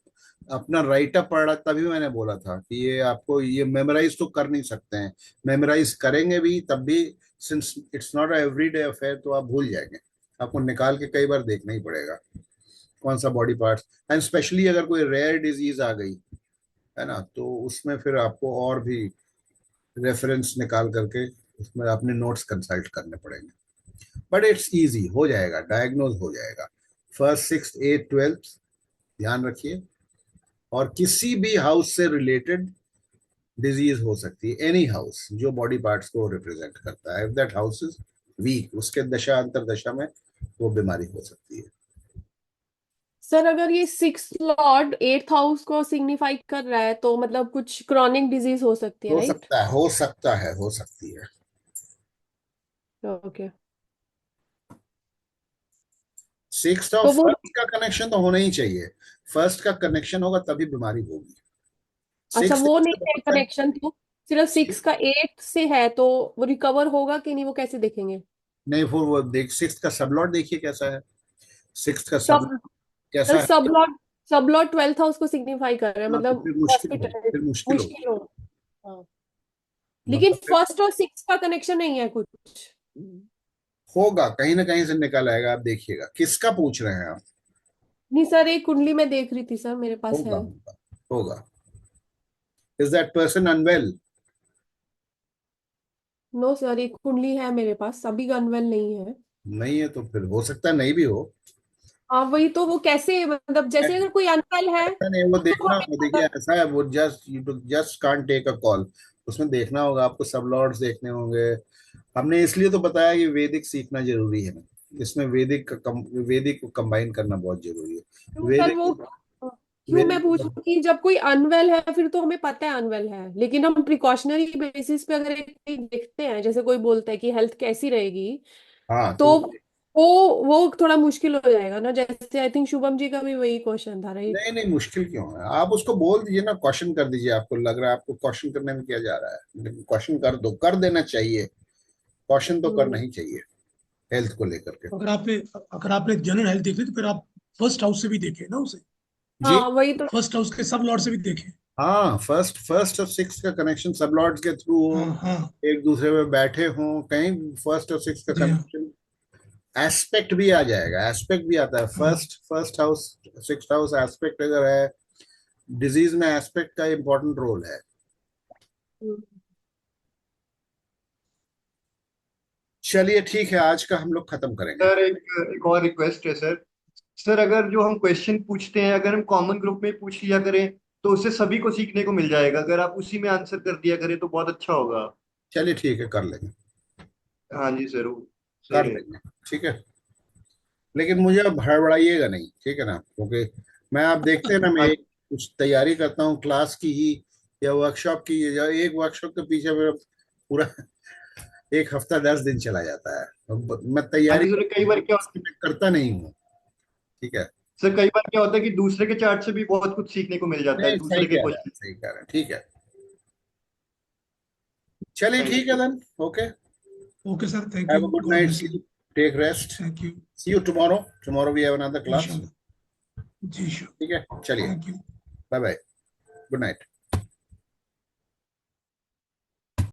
S1: अपना राइटअप पढ़ रहा तभी मैंने बोला था कि ये आपको ये मेमोराइज तो कर नहीं सकते हैं, मेमोराइज करेंगे भी तब भी, since it's not a everyday affair, तो आप भूल जाएंगे। आपको निकाल के कई बार देखना ही पड़ेगा कौन सा बॉडी पार्ट्स, एंड स्पेशली अगर कोई रेयर डिजीज आ गई है ना, तो उसमें फिर आपको और भी रेफरेंस निकाल करके उसमें अपने नोट्स कंसल्ट करने पड़ेंगे। बट इट्स इजी, हो जाएगा, डायग्नोज हो जाएगा। 1st 6th 8th 12th ध्यान रखिए। और किसी भी हाउस से रिलेटेड डिजीज हो सकती है, एनी हाउस जो बॉडी पार्ट्स को रिप्रेजेंट करता है, if that house is weak, उसके दशा अंतर दशा में वो बीमारी हो सकती है।
S3: सर अगर ये 6th लॉर्ड 8th हाउस को सिग्निफाई कर रहा है तो मतलब कुछ क्रॉनिक डिजीज हो सकती है,
S1: हो
S3: राइट?
S1: सकता है, हो सकता है, हो सकती है।
S3: ओके।
S1: 6th और
S3: तो वो,
S1: 1st का कनेक्शन तो होना ही चाहिए। 1st का कनेक्शन होगा तभी बीमारी होगी।
S3: अच्छा
S1: 6th
S3: वो
S1: is
S3: नहीं
S1: the
S3: है
S1: perfect,
S3: कनेक्शन तो? सिर्फ 6 का 8 से है तो वो रिकवर होगा कि नहीं, वो कैसे देखेंगे?
S1: नहीं, फिर वो देख, सिक्स का सबलॉट देखिए कैसा है, सिक्स का सब
S3: सब
S1: कैसा है।
S3: सब लॉट 12th हाउस को सिग्निफाई कर रहा है,
S1: हाँ, तो
S3: मतलब
S1: फिर मुश्किल हो,
S3: हॉस्पिटल
S1: फिर मुश्किल हो,
S3: मुश्किल हो। हाँ। लेकिन
S1: मतलब फिर
S3: फर्स्ट और 6 का कनेक्शन नहीं है कुछ।
S1: होगा, कहीं ना कहीं से निकल आएगा, आप देखिएगा। किसका पूछ रहे हैं आप?
S3: नहीं सर, एक कुंडली में देख रही थी सर, मेरे पास
S1: होगा
S3: है।
S1: होगा होगा। Is that person unwell?
S3: No sir, एक कुंडली है मेरे पास, अभी अनवेल नहीं है।
S1: नहीं है तो फिर हो सकता है नहीं भी हो।
S3: हाँ वही तो, वो कैसे, मतलब जैसे अगर कोई अनवेल है
S1: ऐसा नहीं, वो
S3: तो
S1: देखना
S3: हमें
S1: होगा,
S3: पता।
S1: देखिए ऐसा है, वो just you just can't take a call. उसमें देखना होगा आपको, सब लॉर्ड्स देखने होंगे। हमने इसलिए तो बताया कि वैदिक सीखना जरूरी है ना, इसमें वैदिक को कंबाइन करना बहुत जरूरी है।
S3: क्यों सर वो, क्यों मैं पूछ रही
S1: वैदिक
S3: हूँ कि जब कोई अनवेल है फिर तो हमें पता है अनवेल है, लेकिन हम प्रिकॉशनरी बेसिस पे अगर एक देखते हैं, जैसे कोई बोलता है कि हेल्थ कैसी रहेगी,
S1: हाँ
S3: तो
S1: तो
S3: वो थोड़ा मुश्किल हो जाएगा ना। जैसे आई थिंक शुभम जी का भी वही क्वेश्चन था, राइट?
S1: नहीं नहीं, मुश्किल क्यों है? आप उसको बोल दीजिए ना, क्वेश्चन कर दीजिए। आपको लग रहा है आपको क्वेश्चन करने में क्या जा रहा है, लेकिन क्वेश्चन कर दो, कर देना चाहिए। क्वेश्चन तो करना
S3: हम्म।
S1: ही चाहिए हेल्थ को लेकर के।
S2: अगर आपने जनरल हेल्थ देख ली तो फिर आप फर्स्ट हाउस से भी देखें ना उसे।
S1: जी।
S3: हाँ वही तो।
S2: फर्स्ट हाउस के सब लॉर्ड से भी देखें।
S1: हाँ, फर्स्ट फर्स्ट और सिक्स का कनेक्शन सब लॉर्ड्स के थ्रू
S2: हाँ
S1: हो,
S2: हाँ।
S1: एक दूसरे में बैठे हों कहीं, फर्स्ट और सिक्स का
S2: जी हाँ।
S1: कनेक्शन। एस्पेक्ट भी आ जाएगा, एस्पेक्ट भी आता है।
S2: हाँ।
S1: First house six house aspect अगर है, डिजीज में एस्पेक्ट का इंपॉर्टेंट रोल है।
S3: हम्म।
S1: चलिए ठीक है, आज का हम लोग खत्म करेंगे।
S5: सर एक और रिक्वेस्ट है सर। सर अगर जो हम क्वेश्चन पूछते हैं अगर हम कॉमन ग्रुप में पूछ लिया करें तो उससे सभी को सीखने को मिल जाएगा। अगर आप उसी में आंसर कर दिया करें तो बहुत अच्छा होगा।
S1: चलिए ठीक है, कर लेंगे,
S5: हाँ जी सर, वो सही
S1: कर
S5: रहे।
S1: लेंगे। ठीक है, लेकिन मुझे अब हड़बड़ाइएगा नहीं, ठीक है ना, क्योंकि मैं, आप देखते हैं ना, मैं
S5: हाँ
S1: कुछ तैयारी करता हूँ क्लास की ही या वर्कशॉप की, या एक वर्कशॉप के पीछे मेरा पूरा एक हफ्ता 10 दिन चला जाता है। मैं
S5: हाँ
S1: तैयारी
S5: जी सर, कई बार क्या
S1: करता नहीं हूँ। ठीक है।
S5: सर कई बार क्या होता है कि दूसरे के चार्ट से भी बहुत कुछ सीखने को मिल जाता है,
S1: नहीं, सही
S5: दूसरे के
S1: कह रहे हैं,
S5: क्वेश्चन।
S1: सही कह रहे हैं, ठीक है। चलिए
S5: थैंक
S1: ठीक है
S5: you.
S1: Then, okay.
S2: Okay sir, thank
S1: have
S2: you,
S1: a good
S2: god
S1: night,
S2: bless you.
S1: Sleep, take rest,
S2: thank you.
S1: See you tomorrow we have another class.
S2: इंशाल्लाह। जी श्योर।
S1: ठीक है, चलिए,
S2: थैंक यू।
S1: Bye bye, good night.